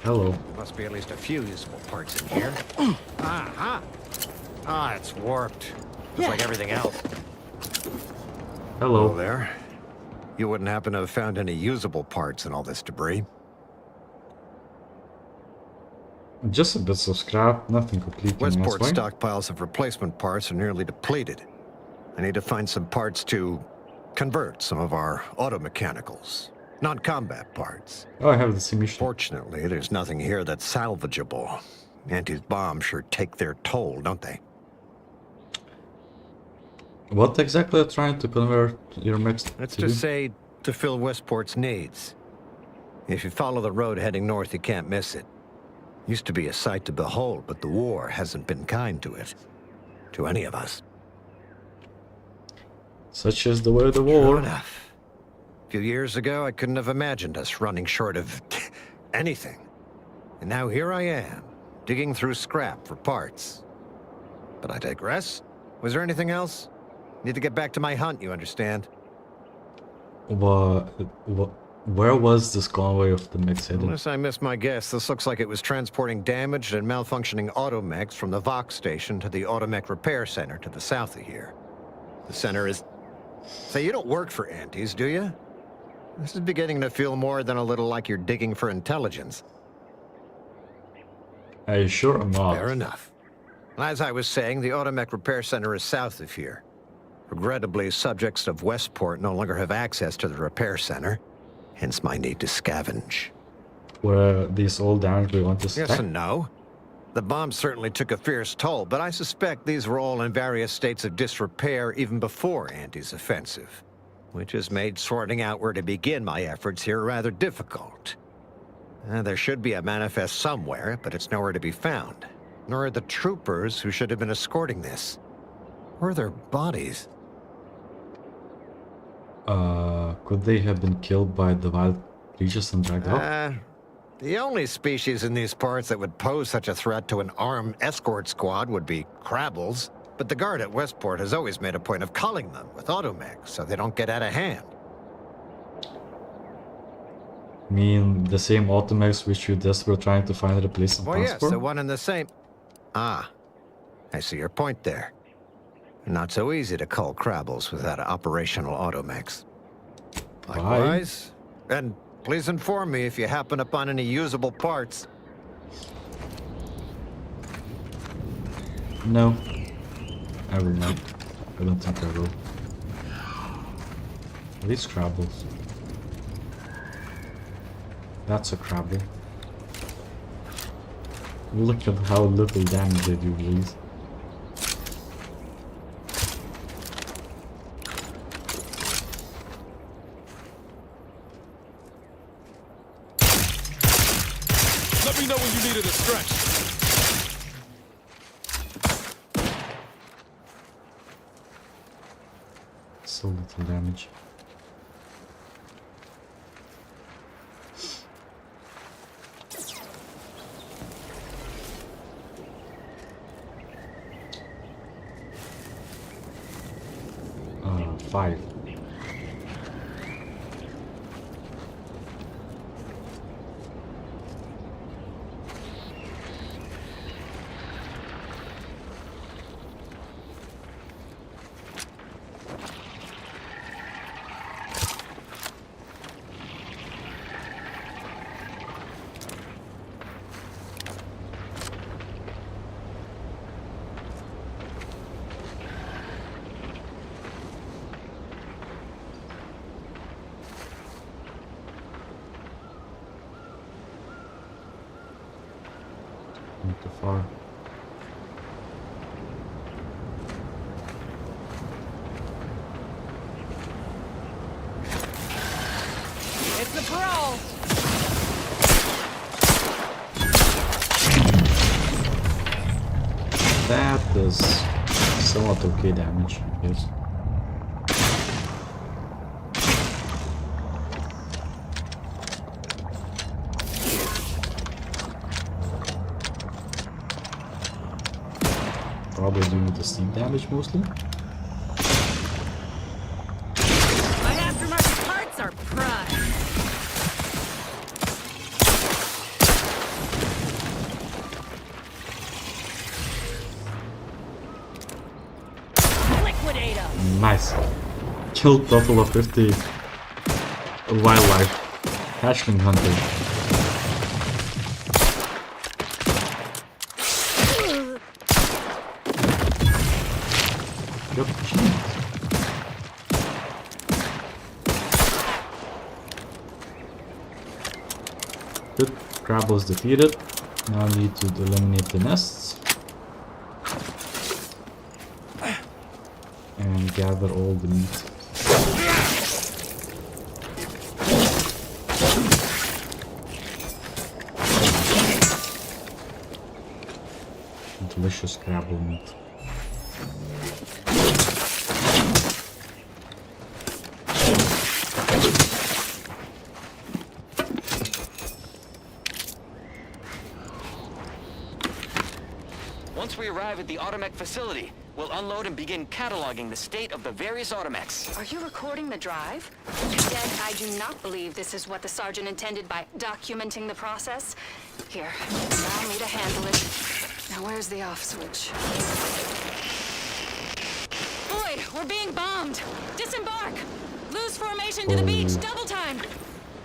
Hello. Must be at least a few usable parts in here. Ah, it's warped. Just like everything else. Hello. There. You wouldn't happen to have found any usable parts in all this debris? Just a bit of scrap, nothing completely Westport messed. stockpiles of replacement parts are nearly depleted. I need to find some parts to convert some of our auto-mechanicals. Non-combat parts. Oh, I have the same issue. Fortunately, there's nothing here that's salvageable. Auntie's bombs sure take their toll, don't they? What exactly are you trying to convert your mechs to? Let's just say to fill Westport's needs. If you follow the road heading north, you can't miss it. Used to be a sight to behold, but the war hasn't been kind to it. To any of us. Such is the way of the war. True enough. A few years ago, I couldn't have imagined us running short of anything. And now here I am, digging through scrap for parts. But I digress. Was there anything else? Need to get back to my hunt, you understand? Where was this convoy of the mechs headed? Unless I missed my guess, this looks like it was transporting damaged and malfunctioning automechs from the Vox station to the Automech Repair Center to the south of here. The center is... Say, you don't work for Antes, do you? This is beginning to feel more than a little like you're digging for intelligence. Are you sure I'm not? Fair enough. As I was saying, the Automech Repair Center is south of here. Regrettably, subjects of Westport no longer have access to the repair center, hence my need to scavenge. Were these all damaged we want to stack? Yes and no. The bombs certainly took a fierce toll, but I suspect these were all in various states of disrepair even before Andy's offensive, which has made sorting out where to begin my efforts here rather difficult. There should be a manifest somewhere, but it's nowhere to be found. Nor are the troopers who should have been escorting this. Where are their bodies? Could they have been killed by the wild creatures and dragged off? The only species in these parts that would pose such a threat to an armed escort squad would be crabbles. But the guard at Westport has always made a point of culling them with automechs so they don't get out of hand. Mean the same automechs which you just were trying to find a replacement Well, yes, transport? the one in the same... Ah, I see your point there. Not so easy to cull crabbles without operational automechs. Likewise. And please inform me if you happen upon any usable parts. No. I will not. I don't think I will. Are these crabbles? That's a crabble. Look at how little damage they do, please. Let me know when you needed a stretch. So little damage. Five. Not too far. It's the parole. That is somewhat okay damage, I guess. Probably doing the steam damage mostly. My aftermarket parts are prime. Liquidate 'em. Nice. Killed total of 50 wildlife. Hatchling hunter. Good. Good. Crab was defeated. Now I need to eliminate the nests. And gather all the meat. Delicious crabble meat. Once we arrive at the Automech facility, we'll unload and begin cataloging the state of the various Automechs. Are you recording the drive? Yet I do not believe this is what the sergeant intended by documenting the process. Here, allow me to handle it. Now where's the off switch? Boyd, we're being bombed! Disembark! Lose formation to the beach, double time!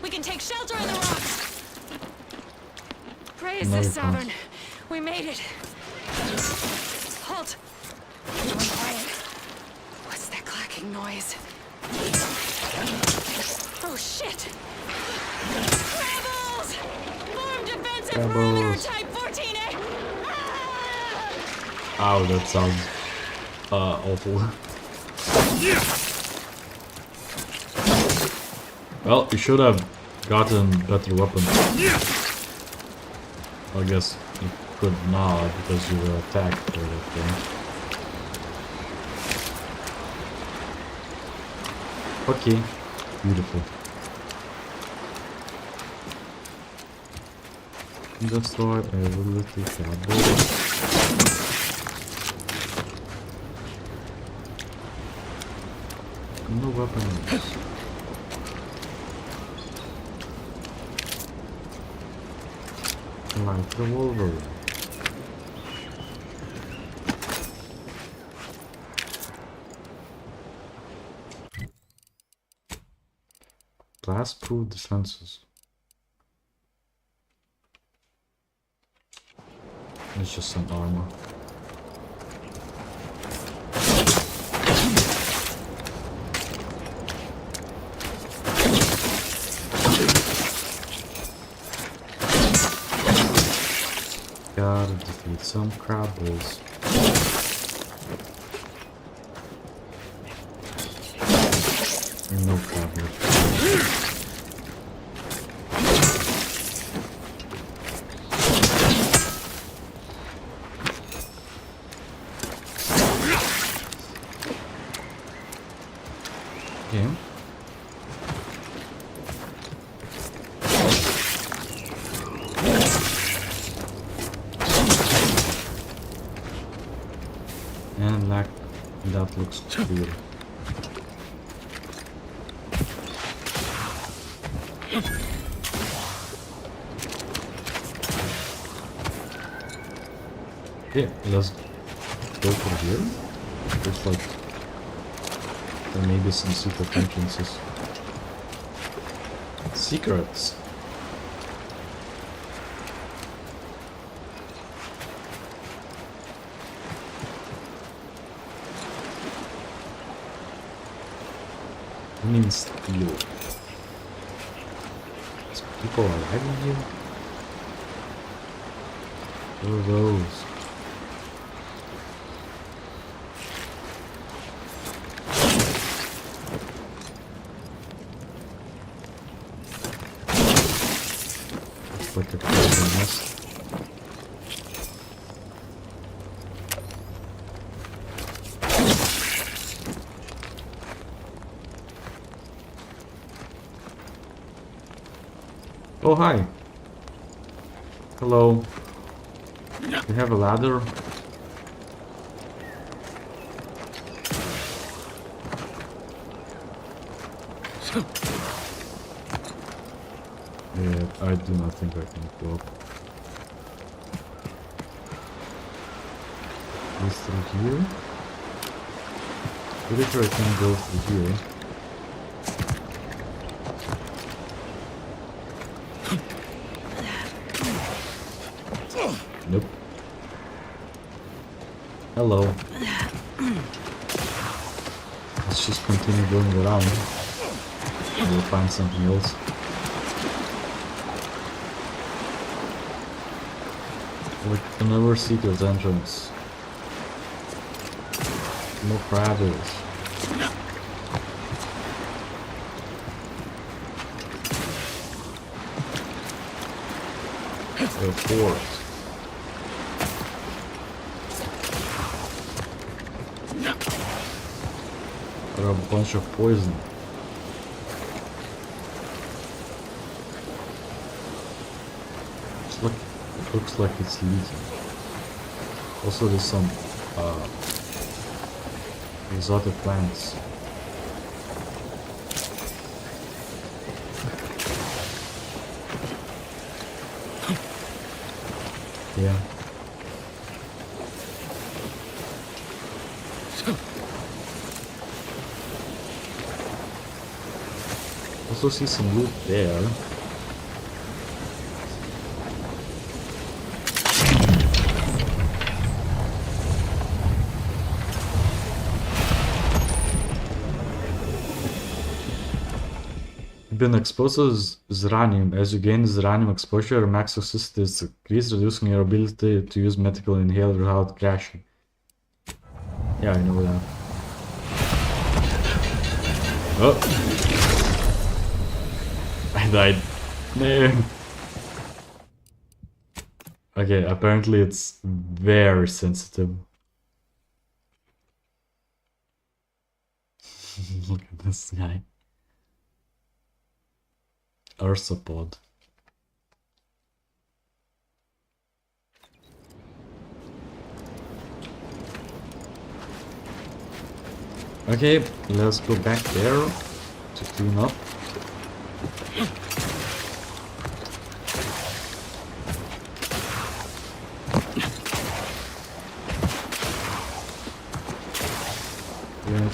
We can take shelter in the rocks! Praise the Sovereign. We made it. Halt! Everyone quiet. What's that clacking noise? Oh shit! Rebels! Form defensive perimeter type 14A! Ow, that sounds awful. Well, you should have gotten better weapons. I guess you could not because you were attacked for that thing. Okay, beautiful. Destroy every little cardboard. No weapons. Light revolver. Blast-proof defenses. It's just some armor. Gotta defeat some crabbles. No crabbles. Okay. And like that looks clear. Okay, let's go for here. Looks like there may be some secret entrances. Secrets. What means steal? Is people alive in here? What are those? It's like a crazy nest. Oh, hi. Hello. You have a ladder? Yeah, I do not think I can go up. This through here? Pretty sure I can go through here. Nope. Hello. Let's just continue going around. We'll find something else. Like another secret entrance. More crabbers. A fort. Or a bunch of poison. It looks like it's leaking. Also, there's some exotic plants. Yeah. Also see some loot there. Been exposed to Zranium. As you gain Zranium exposure, your max toxicity is increased, reducing your ability to use medical inhaler without crashing. Yeah, I know that. Oh! I died. No. Okay, apparently it's very sensitive. Look at this guy. Ursapod. Okay, let's go back there to clean up. Yeah.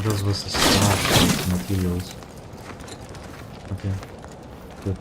This was the stash of materials. Okay, good.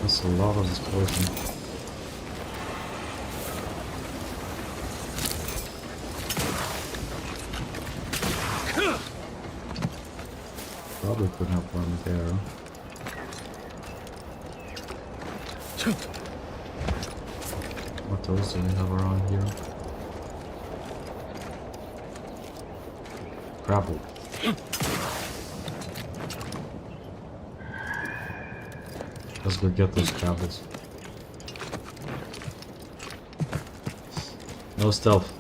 That's a lot of this poison. Probably could have one there. What else do we have around here? Grapple. Let's go get those grapples. No stealth.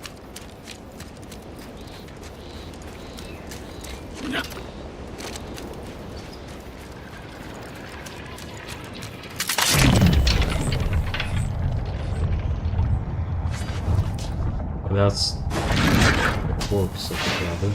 That's a corpse of the rabbit.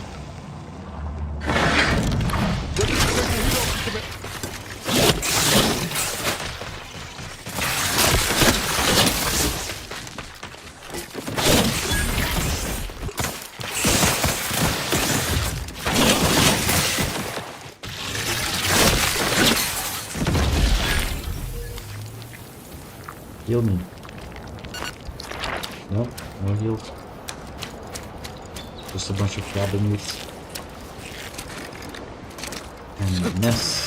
Heal me. No, no heals. Just a bunch of rabbit meats. And a mess.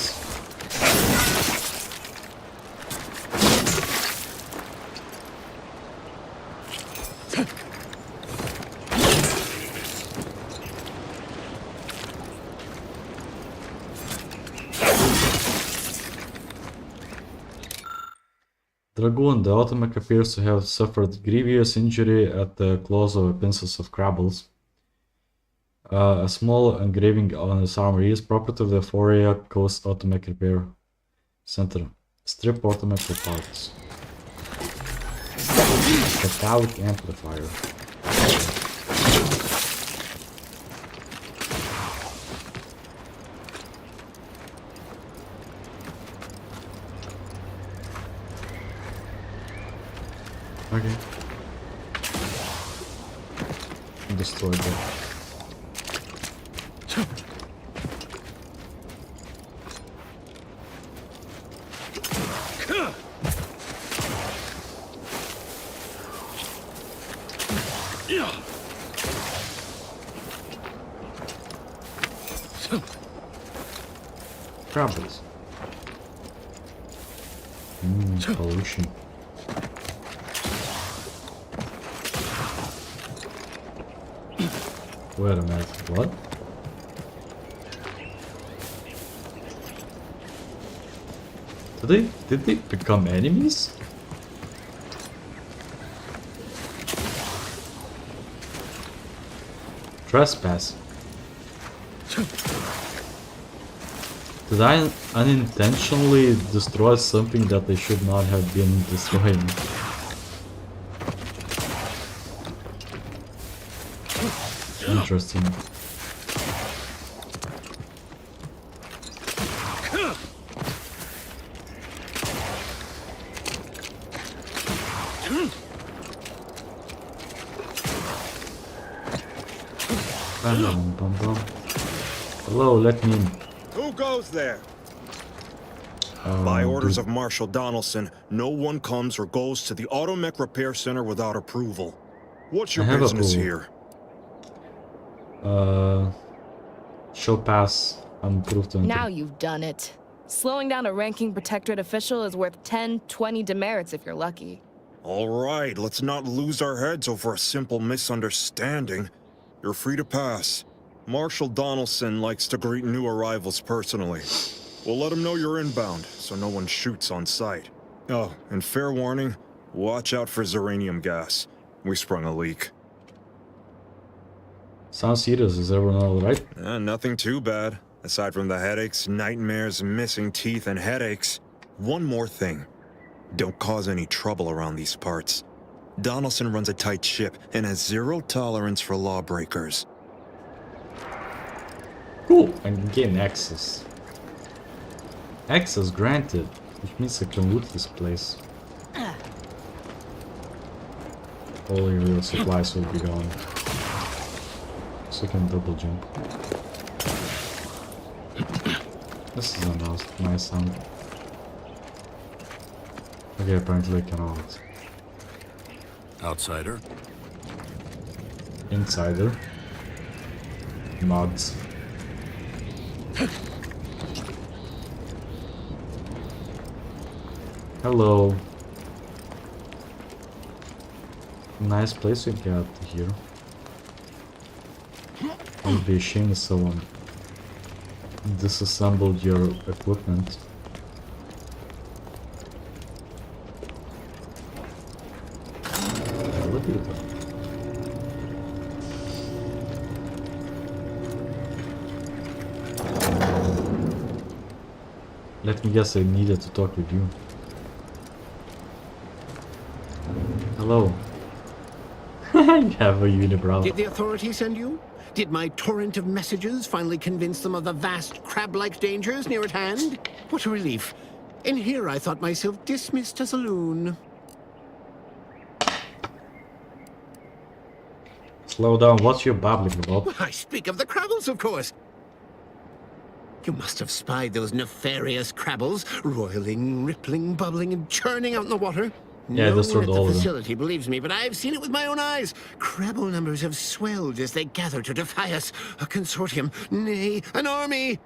Dragoon, the Automech appears to have suffered grievous injury at the claws of a pincers of Crabbles. A small engraving on his armor is property of the Foria Coast Automech Repair Center. Strip Automech for parts. Metallic amplifier. Okay. Destroy that. Crabbles. Pollution. Wait a minute, what? Did they become enemies? Trespass. Did I unintentionally destroy something that they should not have been destroying? Interesting. Hello, let me in. Who goes there? By orders of Marshal Donaldson, no one comes or goes to the Automech Repair Center without approval. What's your business here? Show pass unapproved. Now you've done it. Slowing down a ranking protectorate official is worth 10, 20 demerits if you're lucky. All right, let's not lose our heads over a simple misunderstanding. You're free to pass. Marshal Donaldson likes to greet new arrivals personally. We'll let him know you're inbound, so no one shoots on sight. Oh, and fair warning, watch out for Zeranium gas. We sprung a leak. Sounds serious. Is everyone alright? Nothing too bad. Aside from the headaches, nightmares, missing teeth, and headaches. One more thing. Don't cause any trouble around these parts. Donaldson runs a tight ship and has zero tolerance for lawbreakers. Cool. I can gain access. Access granted, which means I can loot this place. All your supplies will be gone. So I can double jump. This is a nice sound. Okay, apparently I cannot. Outsider? Insider. Mods. Hello. Nice place we got here. It would be a shame if someone disassembled your equipment. Elevator. Let me guess, I needed to talk with you. Hello. You have a unibrow. Did the authorities send you? Did my torrent of messages finally convince them of the vast crab-like dangers near at hand? What a relief. In here I thought myself dismissed as a loon. Slow down, what's you babbling about? I speak of the Crabbles, of course. You must have spied those nefarious Crabbles, roiling, rippling, bubbling, and churning out in the water. Yeah, no that's one what at all the of them. facility believes me, but I've seen it with my own eyes. Crabble numbers have swelled as they gather to defy us. A consortium, nay, an army.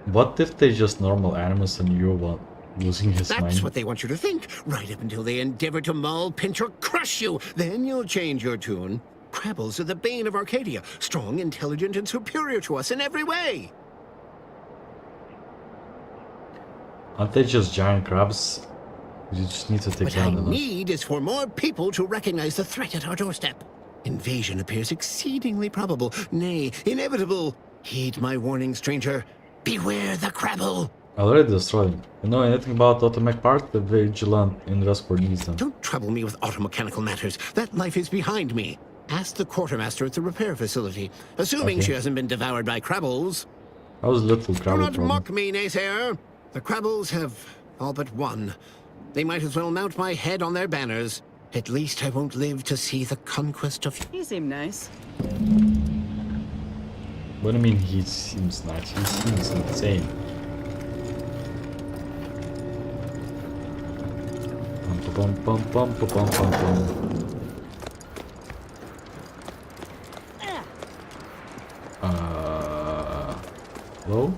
What if they just normal animals and you're what, losing his That's mind? what they want you to think, right up until they endeavor to maul, pinch, or crush you. Then you'll change your tune. Crabbles are the bane of Arcadia, strong, intelligent, and superior to us in every way. Aren't they just giant crabs? You just need to take What I down enough. need is for more people to recognize the threat at our doorstep. Invasion appears exceedingly probable, nay, inevitable. Heed my warning, stranger. Beware the Crabble. I already destroyed him. You know anything about automech part? The vigilant in Westport needs them. Don't trouble me with automechanical matters. That life is behind me. Ask the quartermaster at the repair facility, assuming Okay. she hasn't been devoured by Crabbles. That was a little Do crabble not problem. mock me, naysayer. The Crabbles have all but won. They might as well mount my head on their banners. At least I won't live to see the conquest of... You seem nice. What do you mean he seems nice? He seems insane. Bum, bum, bum, bum, bum, bum, bum. Hello?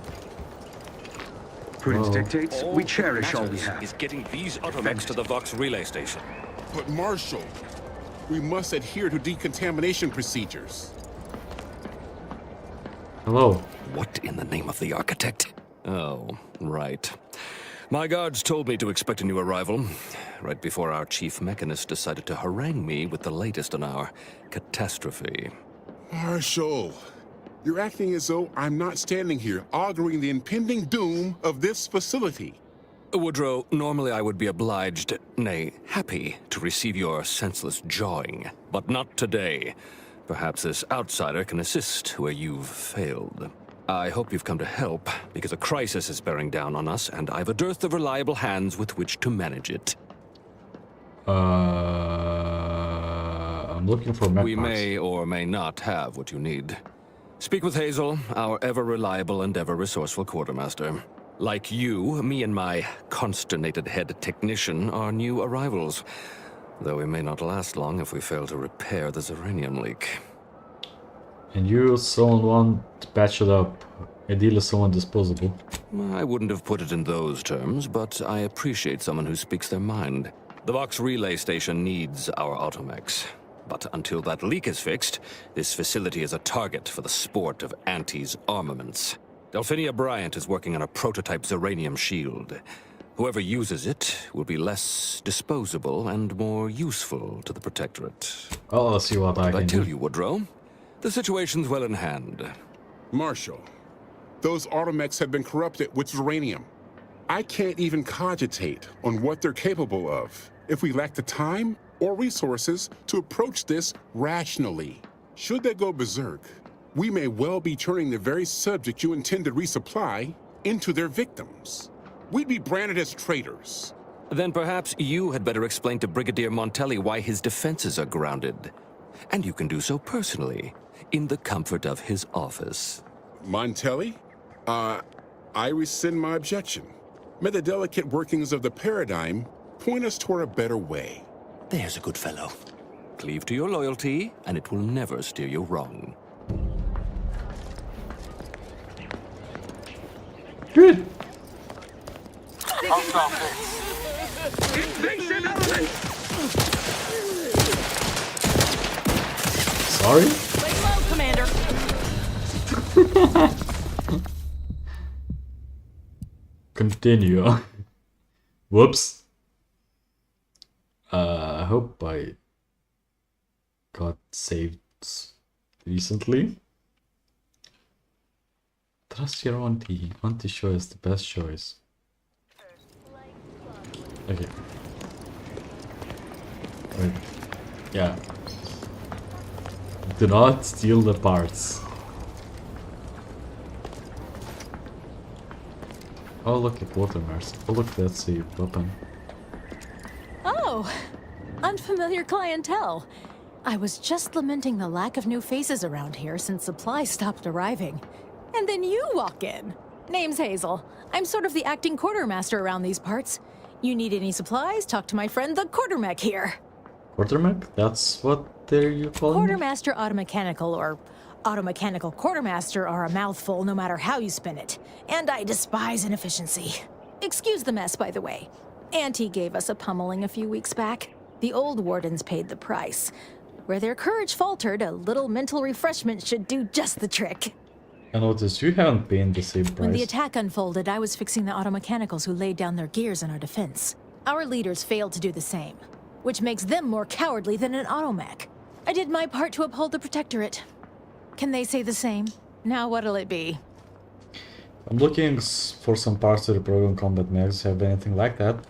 Prudence Whoa. dictates we cherish all we matters have. is getting these automechs to the Vox relay station. But Marshal, we must adhere to decontamination procedures. Hello. What in the name of the architect? Oh, right. My guards told me to expect a new arrival, right before our chief mechanist decided to harangue me with the latest on our catastrophe. Marshal, you're acting as though I'm not standing here auguring the impending doom of this facility. Woodrow, normally I would be obliged, nay, happy, to receive your senseless jawing, but not today. Perhaps this outsider can assist where you've failed. I hope you've come to help, because a crisis is bearing down on us, and I've a dearth of reliable hands with which to manage it. I'm looking for mech We parts. may or may not have what you need. Speak with Hazel, our ever-reliable and ever-resourceful quartermaster. Like you, me and my consternated head technician are new arrivals, though we may not last long if we fail to repair the uranium leak. And you someone to patch it up. Ideally someone disposable. I wouldn't have put it in those terms, but I appreciate someone who speaks their mind. The Vox relay station needs our automechs. But until that leak is fixed, this facility is a target for the sport of Auntie's armaments. Delphinia Bryant is working on a prototype Zeranium shield. Whoever uses it will be less disposable and more useful to the Protectorate. Oh, let's see what I But I can tell do. you, Woodrow, the situation's well in hand. Marshal, those automechs have been corrupted with uranium. I can't even cogitate on what they're capable of if we lack the time or resources to approach this rationally. Should they go berserk, we may well be turning the very subject you intend to resupply into their victims. We'd be branded as traitors. Then perhaps you had better explain to Brigadier Montelli why his defenses are grounded. And you can do so personally, in the comfort of his office. Montelli? I rescind my objection. May the delicate workings of the paradigm point us toward a better way. There's a good fellow. Cleave to your loyalty, and it will never steer you wrong. Good. Sorry? Lay low, Commander. Continue. Whoops. I hope I got saved recently. Trust your auntie. Auntie show is the best choice. Okay. Wait. Yeah. Do not steal the parts. Oh, look at Watermars. Oh, look, that's a weapon. Oh, unfamiliar clientele. I was just lamenting the lack of new faces around here since supplies stopped arriving. And then you walk in. Name's Hazel. I'm sort of the acting quartermaster around these parts. You need any supplies, talk to my friend the Quartermech here. Quartermech? That's what you calling it? Quartermaster Automechanical or Automechanical Quartermaster are a mouthful no matter how you spin it. And I despise inefficiency. Excuse the mess, by the way. Auntie gave us a pummeling a few weeks back. The old wardens paid the price. Where their courage faltered, a little mental refreshment should do just the trick. I noticed you haven't paid the same price. When the attack unfolded, I was fixing the automechanicals who laid down their gears in our defense. Our leaders failed to do the same, which makes them more cowardly than an automech. I did my part to uphold the Protectorate. Can they say the same? Now what'll it be? I'm looking for some parts to the program combat mechs. Have anything like that?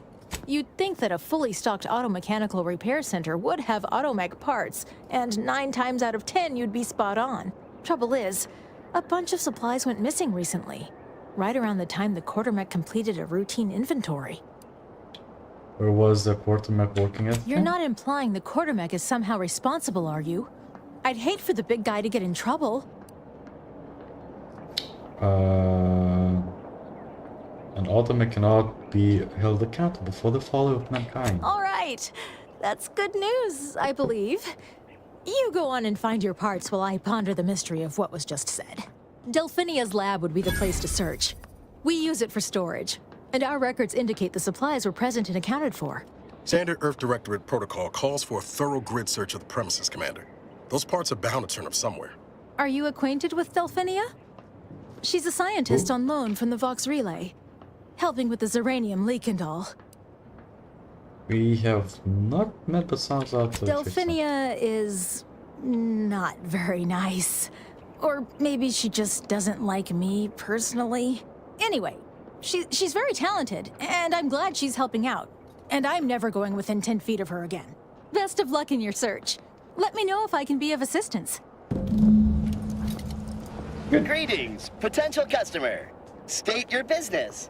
You'd think that a fully stocked automechanical repair center would have automech parts, and 9 times out of 10 you'd be spot on. Trouble is, a bunch of supplies went missing recently, right around the time the Quartermech completed a routine inventory. Where was the Quartermech working at? You're not implying the Quartermech is somehow responsible, are you? I'd hate for the big guy to get in trouble. An automech cannot be held accountable for the folly of mankind. All right, that's good news, I believe. You go on and find your parts while I ponder the mystery of what was just said. Delphinia's lab would be the place to search. We use it for storage, and our records indicate the supplies were present and accounted for. Standard Earth Directorate protocol calls for a thorough grid search of the premises, Commander. Those parts are bound to turn up somewhere. Are you acquainted with Delphinia? She's a scientist on loan from the Vox Relay, helping with the Zeranium leak and all. We have not met, but sounds out to Delphinia is not very nice. Or maybe she just doesn't like me personally. Anyway, she's very talented, and I'm glad she's helping out. And I'm never going within 10 feet of her again. Best of luck in your search. Let me know if I can be of assistance. Greetings, potential customer. State your business.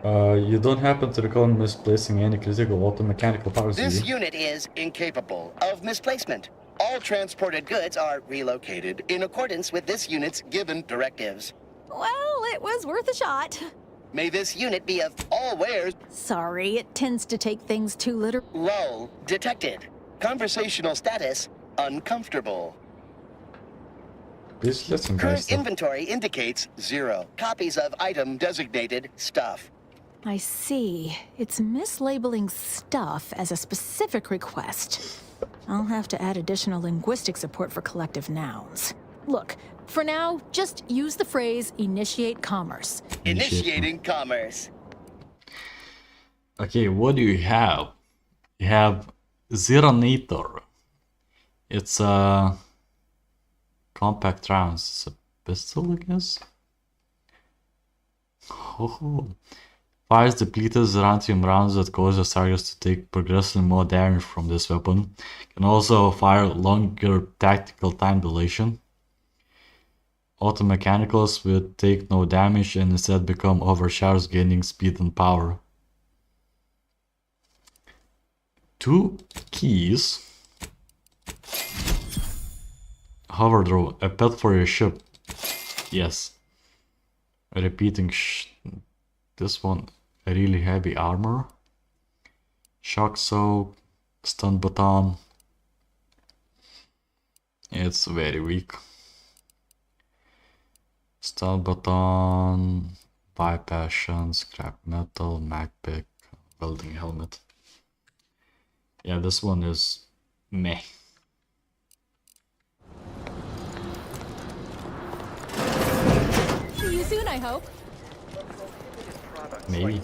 You don't happen to recall misplacing any critical automechanical parts, do This you? unit is incapable of misplacement. All transported goods are relocated in accordance with this unit's given directives. Well, it was worth a shot. May this unit be of all wares. Sorry, it tends to take things too literal. Lull detected. Conversational status uncomfortable. Please listen, Current guys. inventory indicates 0 copies of item designated stuff. I see. It's mislabeling stuff as a specific request. I'll have to add additional linguistic support for collective nouns. Look, for now, just use the phrase initiate commerce. Initiating commerce. Okay, what do you have? You have Zeronator. It's a compact rounds. It's a pistol, I guess. Oh. Fires depleted Zerantium rounds that causes targets to take progressively more damage from this weapon. Can also fire longer tactical time dilation. Automechanicals will take no damage and instead become overshadows, gaining speed and power. 2 keys. Hover drone, a pet for your ship. Yes. Repeating this one, a really heavy armor. Shock soak, stun baton. It's very weak. Stun baton, bypassion, scrap metal, mag pick, welding helmet. Yeah, this one is meh. See you soon, I hope. Maybe.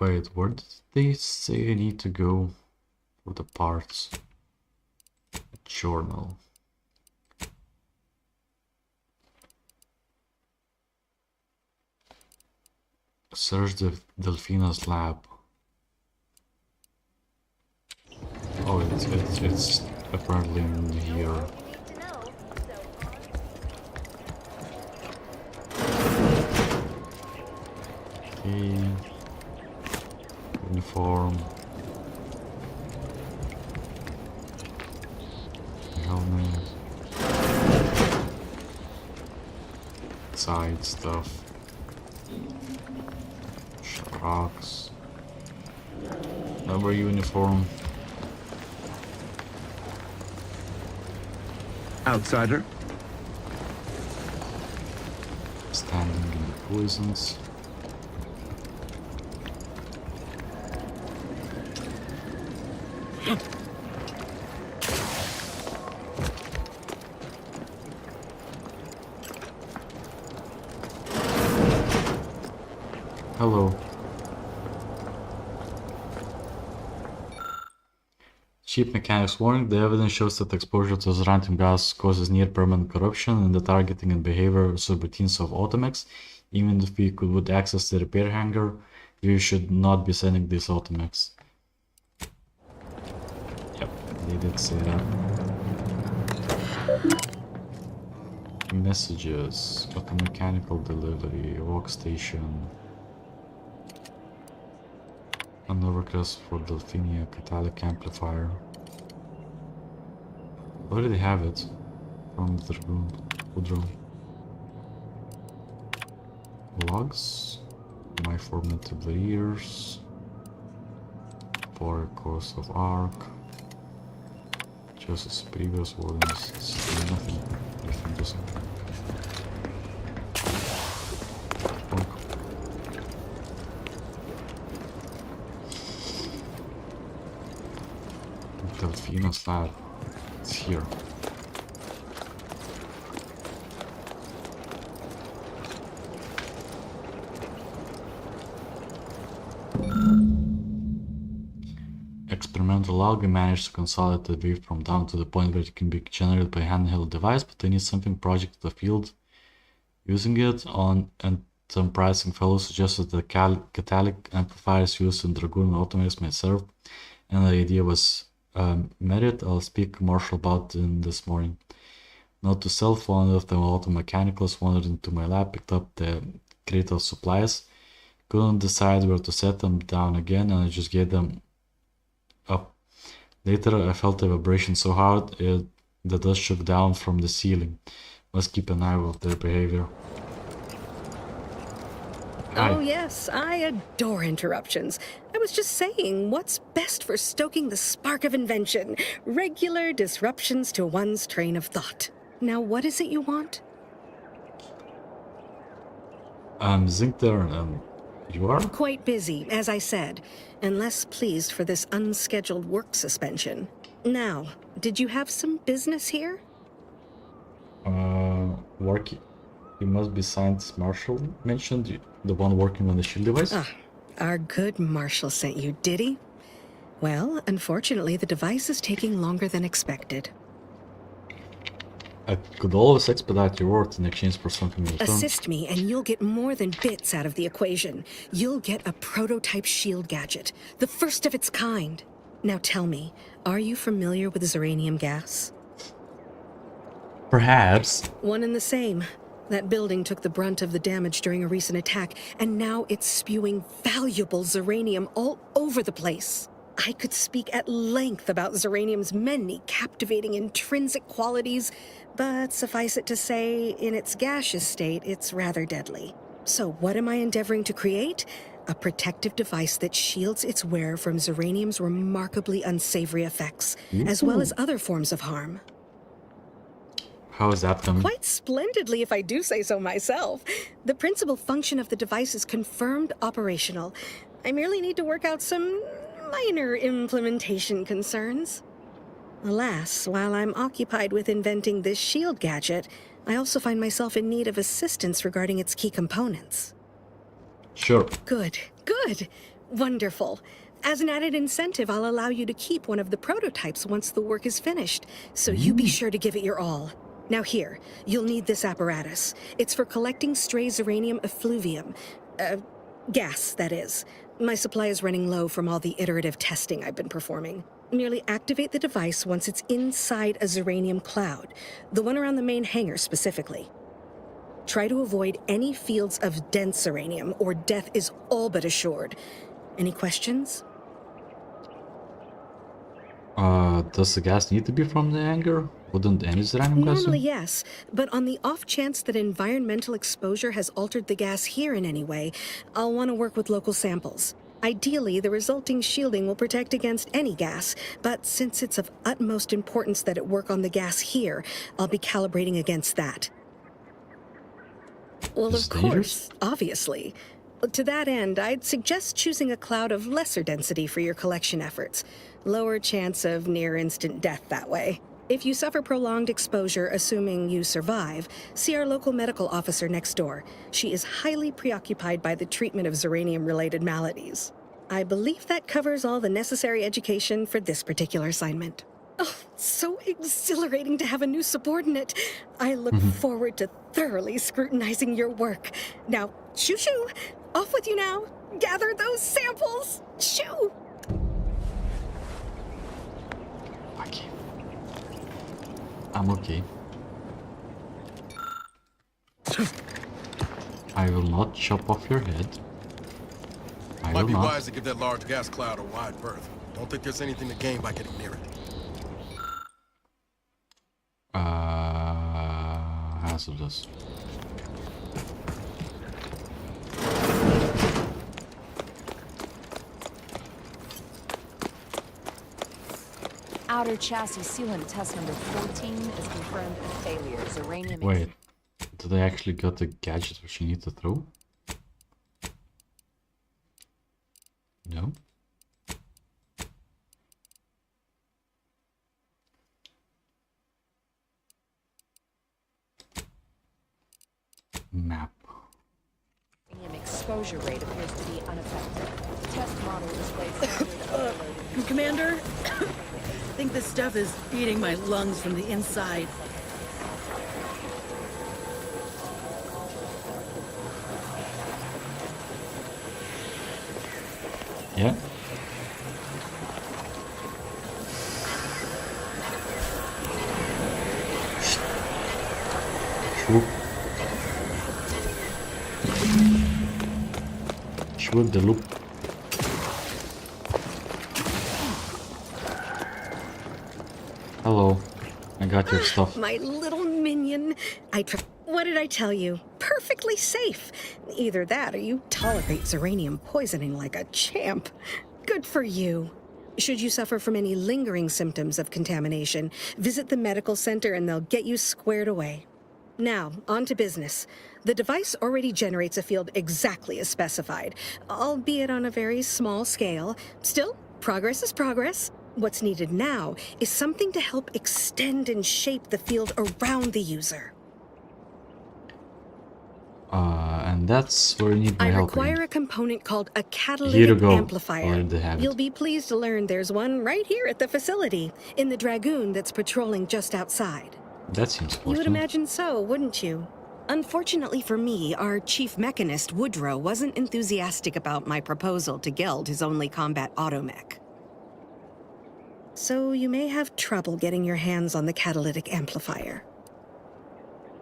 Wait, where did they say I need to go for the parts? Journal. Search the Delphina's lab. Oh, it's apparently in here. Okay. Uniform. Helmet. Side stuff. Rocks. Number uniform. Outsider. Standing in the poisons. Hello. Chief Mechanic's warning: the evidence shows that exposure to xanthium gas causes near-permanent corruption in the targeting and behavior subroutines of Automex. Even if we would access the repair hangar, we should not be sending these Automex. Yep, they did say that. Messages, automechanical delivery, workstation. Another request for Delphinia catalytic amplifier. Already have it from the Dragoon. Logs. My formative ears. Power course of arc. Just as previous warnings. Nothing different. Delphina's lab. It's here. Experimental algae managed to consolidate the wave from down to the point where it can be generated by handheld device, but they need something project to the field. Using it on and some pricing fellows suggested the catalytic amplifiers used in Dragoon Automex may serve, and the idea was merit. I'll speak Marshall about in this morning. Note to self: one of the automechanicals wandered into my lab, picked up the crate of supplies, couldn't decide where to set them down again, and I just gave them up. Later I felt a vibration so hard the dust shook down from the ceiling. Must keep an eye on their behavior. Hi. Oh yes, I adore interruptions. I was just saying, what's best for stoking the spark of invention? Regular disruptions to one's train of thought. Now what is it you want? I'm Zincter, and you are? Quite busy, as I said, and less pleased for this unscheduled work suspension. Now, did you have some business here? Work. You must be Science Marshall mentioned, the one working on the shield device? Ah, our good Marshall sent you, did he? Well, unfortunately, the device is taking longer than expected. I could always expedite your work in exchange for something in return. Assist me, and you'll get more than bits out of the equation. You'll get a prototype shield gadget, the first of its kind. Now tell me, are you familiar with Zeranium gas? Perhaps. One and the same. That building took the brunt of the damage during a recent attack, and now it's spewing valuable Zeranium all over the place. I could speak at length about Zeranium's many captivating intrinsic qualities, but suffice it to say, in its gaseous state, it's rather deadly. So what am I endeavoring to create? A protective device that shields its wearer from Zeranium's remarkably unsavory effects, as well as other forms of harm. How is that done? Quite splendidly, if I do say so myself. The principal function of the device is confirmed operational. I merely need to work out some minor implementation concerns. Alas, while I'm occupied with inventing this shield gadget, I also find myself in need of assistance regarding its key components. Sure. Good, good. Wonderful. As an added incentive, I'll allow you to keep one of the prototypes once the work is finished, so you be sure to give it your all. Now here, you'll need this apparatus. It's for collecting stray Zeranium effluvium. Gas, that is. My supply is running low from all the iterative testing I've been performing. Merely activate the device once it's inside a Zeranium cloud, the one around the main hangar specifically. Try to avoid any fields of dense Zeranium, or death is all but assured. Any questions? Does the gas need to be from the hangar? Wouldn't any Zeranium gas? Normally, yes, but on the off chance that environmental exposure has altered the gas here in any way, I'll want to work with local samples. Ideally, the resulting shielding will protect against any gas, but since it's of utmost importance that it work on the gas here, I'll be calibrating against that. Well, of course, obviously. To that end, I'd suggest choosing a cloud of lesser density for your collection efforts. Lower chance of near-instant death that way. If you suffer prolonged exposure, assuming you survive, see our local medical officer next door. She is highly preoccupied by the treatment of Zeranium-related maladies. I believe that covers all the necessary education for this particular assignment. Oh, so exhilarating to have a new subordinate. I look forward to thoroughly scrutinizing your work. Now, shoo-shoo! Off with you now! Gather those samples! Shoo! Okay. I'm okay. I will not chop off your head. I Might will be not. wise to give that large gas cloud a wide berth. Don't think there's anything to gain by getting near it. Hazardous. Outer chassis sealant test number 14 is confirmed a failure. Zeranium. Wait, did I actually got the gadget which you need to throw? No. Map. Zeranium exposure rate appears to be unaffected. Test model displays standard Commander, I think this stuff is eating my lungs from the inside. Yeah. Swoop. Swoop the loop. Hello. I got your stuff. My little minion. What did I tell you? Perfectly safe. Either that or you tolerate Zeranium poisoning like a champ. Good for you. Should you suffer from any lingering symptoms of contamination, visit the medical center and they'll get you squared away. Now, on to business. The device already generates a field exactly as specified, albeit on a very small scale. Still, progress is progress. What's needed now is something to help extend and shape the field around the user. And that's where you need my I help. require a component called a Here you catalytic go. amplifier. Already have it. You'll be pleased to learn there's one right here at the facility, in the Dragoon that's patrolling just outside. That seems You would fortunate. imagine so, wouldn't you? Unfortunately for me, our chief mechanist, Woodrow, wasn't enthusiastic about my proposal to Geld his only combat automech. So you may have trouble getting your hands on the catalytic amplifier.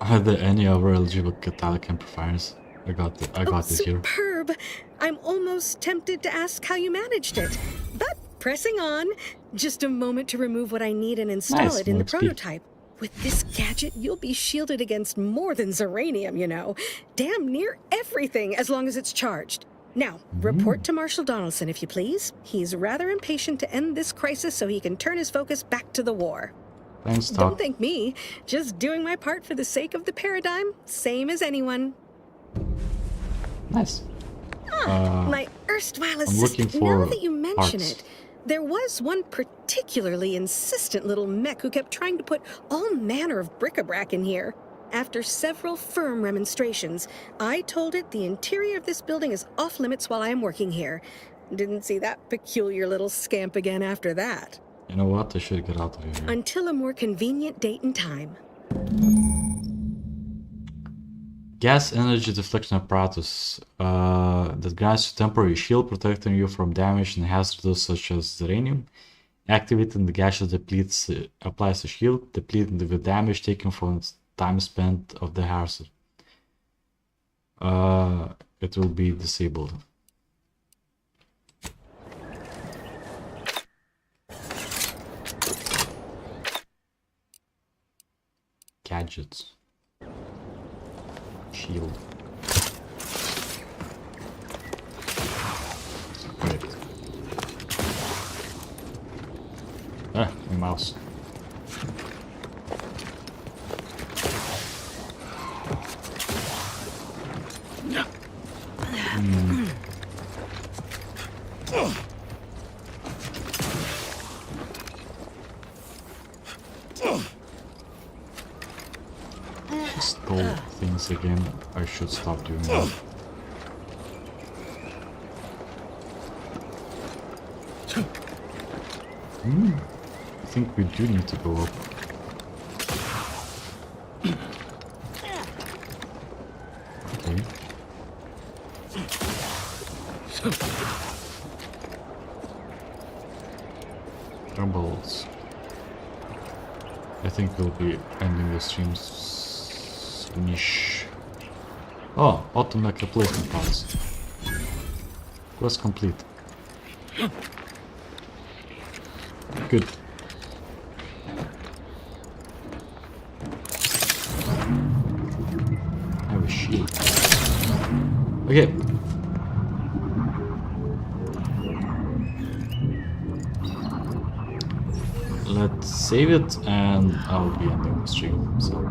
Are there any other eligible catalytic amplifiers? I got this here. Superb! I'm almost tempted to ask how you managed it. But pressing on, just a moment to remove what I need and install Nice, it in the more XP. prototype. With this gadget, you'll be shielded against more than Zeranium, you know. Damn near everything, as long as it's charged. Now, report to Marshal Donaldson, if you please. He's rather impatient to end this crisis so he can turn his focus back to the war. Thanks, Don't Doc. thank me. Just doing my part for the sake of the paradigm, same as anyone. Nice. My erstwhile I'm looking assistant. for Now that you mention parts. it, there was one particularly insistent little mech who kept trying to put all manner of bric-a-brac in here. After several firm remonstrations, I told it the interior of this building is off limits while I am working here. Didn't see that peculiar little scamp again after that. You know what? I should get out of here. Until a more convenient date and time. Gas energy deflection apparatus that grants you temporary shield, protecting you from damage and hazards such as uranium. Activating the gaseous depletes applies a shield, depleting the damage taken from time spent of the hazard. It will be disabled. Gadgets. Shield. Great. Ah, my mouse. Stole things again. I should stop doing that. I think we do need to go up. Okay. Troubles. I think we'll be ending the stream soonish. Oh, automech replacement parts. Quest complete. Good. I have a shield. Okay. Let's save it and I'll be ending the stream. So.